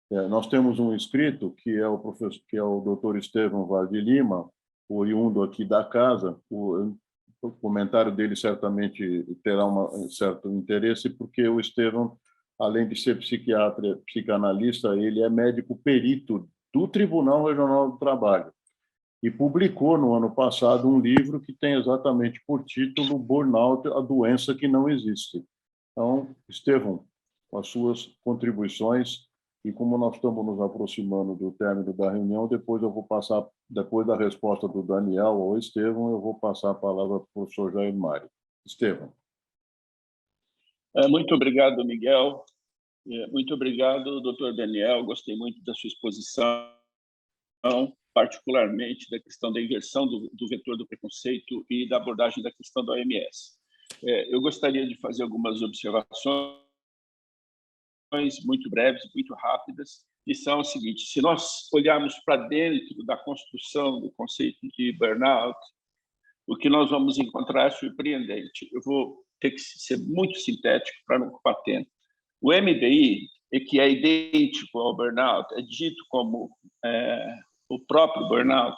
Nós temos um inscrito que é o Dr. Estevão Vaz de Lima, oriundo aqui da casa. O comentário dele certamente terá um certo interesse, porque o Estevão, além de ser psiquiatra, psicanalista, ele é médico perito do Tribunal Regional do Trabalho e publicou no ano passado um livro que tem exatamente por título Burnout, a doença que não existe. Então, Estevão, com as suas contribuições, e como nós estamos nos aproximando do término da reunião, depois da resposta do Daniel ao Estevão, eu vou passar a palavra para o professor Jair Mário. Estevão. Muito obrigado, Miguel. Muito obrigado, doutor Daniel. Gostei muito da sua exposição, particularmente da questão da inversão do vetor do preconceito e da abordagem da questão da OMS. Eu gostaria de fazer algumas observações muito breves, muito rápidas, que são o seguinte: se nós olharmos para dentro da construção do conceito de burnout, o que nós vamos encontrar é surpreendente. Eu vou ter que ser muito sintético para não ocupar tempo. O MBI, que é idêntico ao burnout, é dito como o próprio burnout,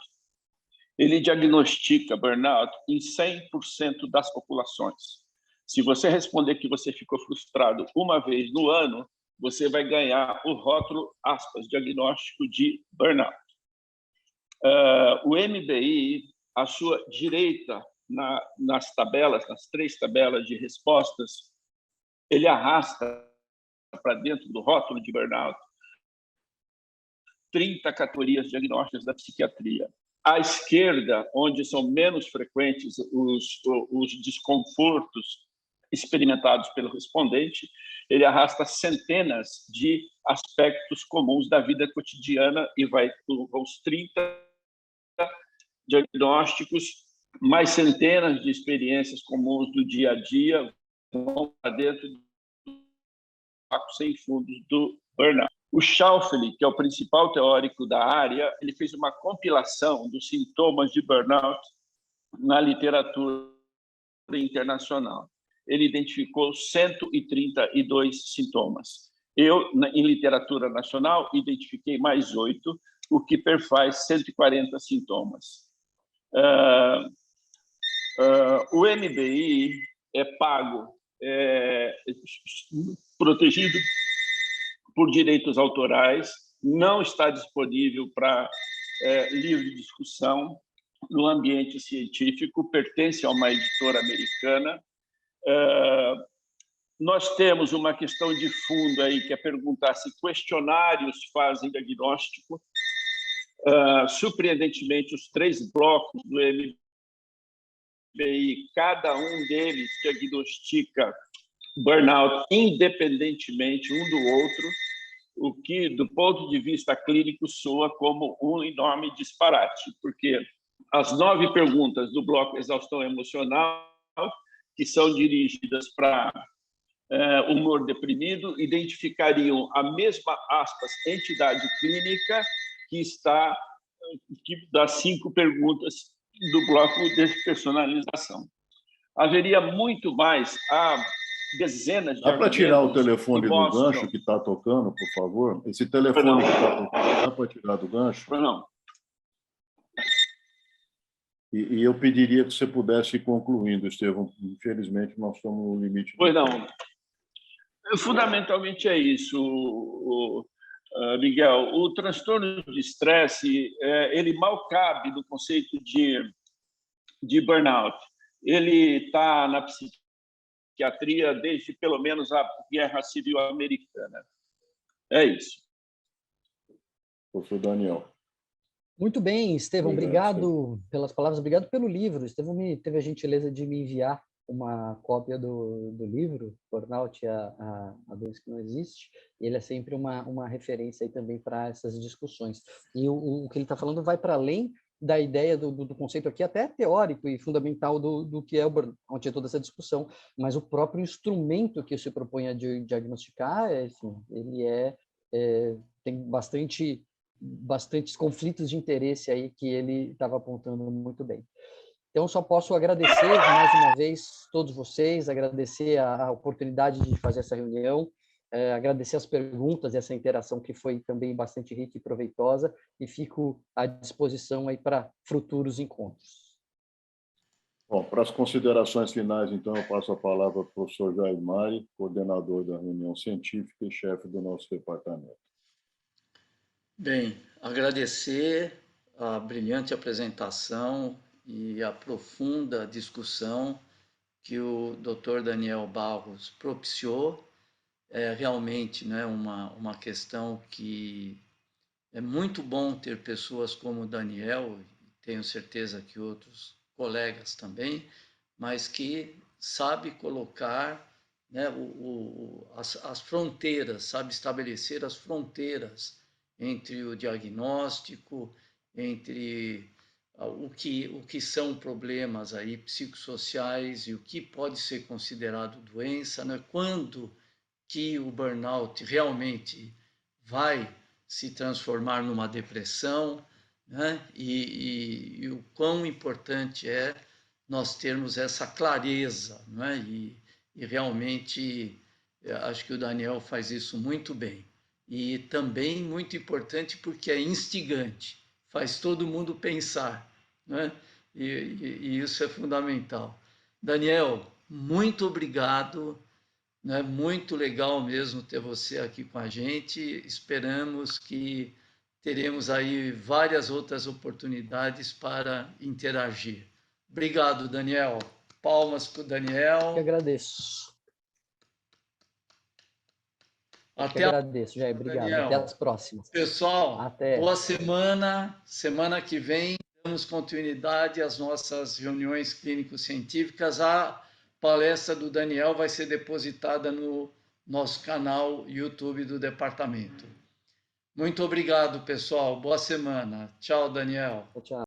ele diagnostica burnout em 100% das populações. Se você responder que você ficou frustrado uma vez no ano, você vai ganhar o rótulo, aspas, diagnóstico de burnout. O MBI, à sua direita, nas tabelas, nas 3 tabelas de respostas, ele arrasta para dentro do rótulo de burnout 30 categorias diagnósticas da psiquiatria. À esquerda, onde são menos frequentes os desconfortos experimentados pelo respondente, ele arrasta centenas de aspectos comuns da vida cotidiana e vai aos 30 diagnósticos, mais centenas de experiências comuns do dia a dia vão para dentro do saco sem fundos do burnout. O Schaufeli, que é o principal teórico da área, ele fez uma compilação dos sintomas de burnout na literatura internacional. Ele identificou 132 sintomas. Eu, em literatura nacional, identifiquei mais 8, o que perfaz 140 sintomas. O MBI é pago, protegido por direitos autorais, não está disponível para livre discussão no ambiente científico, pertence a uma editora americana. Nós temos uma questão de fundo aí, que é perguntar se questionários fazem diagnóstico. Surpreendentemente, os 3 blocos do MBI, cada um deles diagnostica burnout independentemente um do outro, o que, do ponto de vista clínico, soa como um enorme disparate, porque as 9 perguntas do bloco exaustão emocional, que são dirigidas para humor deprimido, identificariam a mesma, aspas, entidade clínica que das 5 perguntas do bloco de personalização. Haveria muito mais, há dezenas de... Dá para tirar o telefone do gancho que está tocando, por favor? Esse telefone que está tocando, dá para tirar do gancho? Não. E eu pediria que você pudesse ir concluindo, Estevão. Infelizmente, nós estamos no limite. Pois não. Fundamentalmente é isso, Miguel. O transtorno de estresse, ele mal cabe no conceito de burnout. Ele está na psiquiatria desde, pelo menos, a Guerra Civil Americana. É isso. Professor Daniel. Muito bem, Estevão, obrigado pelas palavras, obrigado pelo livro. Estevão teve a gentileza de me enviar uma cópia do livro, Burnout, a doença que não existe. Ele é sempre uma referência aí também para essas discussões. E o que ele está falando vai para além da ideia do conceito aqui, até teórico e fundamental do que é o burnout, onde é toda essa discussão, mas o próprio instrumento que se propõe a diagnosticar, enfim, ele tem bastantes conflitos de interesse aí que ele estava apontando muito bem. Então, só posso agradecer mais uma vez todos vocês, agradecer a oportunidade de fazer essa reunião, agradecer as perguntas e essa interação que foi também bastante rica e proveitosa, e fico à disposição aí para futuros encontros. Bom, para as considerações finais, então, eu passo a palavra ao professor Jair Mari, coordenador da reunião científica e chefe do nosso departamento. Bem, agradecer a brilhante apresentação e a profunda discussão que o Dr. Daniel Barros propiciou. É realmente, né, uma questão que é muito bom ter pessoas como o Daniel, tenho certeza que outros colegas também, mas que sabe colocar, né, as fronteiras, sabe estabelecer as fronteiras entre o diagnóstico, entre o que são problemas aí psicossociais e o que pode ser considerado doença, né? Quando que o burnout realmente vai se transformar numa depressão, né? E o quão importante é nós termos essa clareza, né? E realmente acho que o Daniel faz isso muito bem. E também muito importante porque é instigante, faz todo mundo pensar, né? E isso é fundamental. Daniel, muito obrigado, né? Muito legal mesmo ter você aqui com a gente. Esperamos que teremos aí várias outras oportunidades para interagir. Obrigado, Daniel. Palmas para o Daniel. Eu agradeço. Agradeço, Jair. Obrigado. Daniel. Até as próximas. Pessoal, boa semana. Semana que vem damos continuidade às nossas reuniões clínico-científicas. A palestra do Daniel vai ser depositada no nosso canal YouTube do departamento. Muito obrigado, pessoal. Boa semana. Tchau, Daniel. Tchau.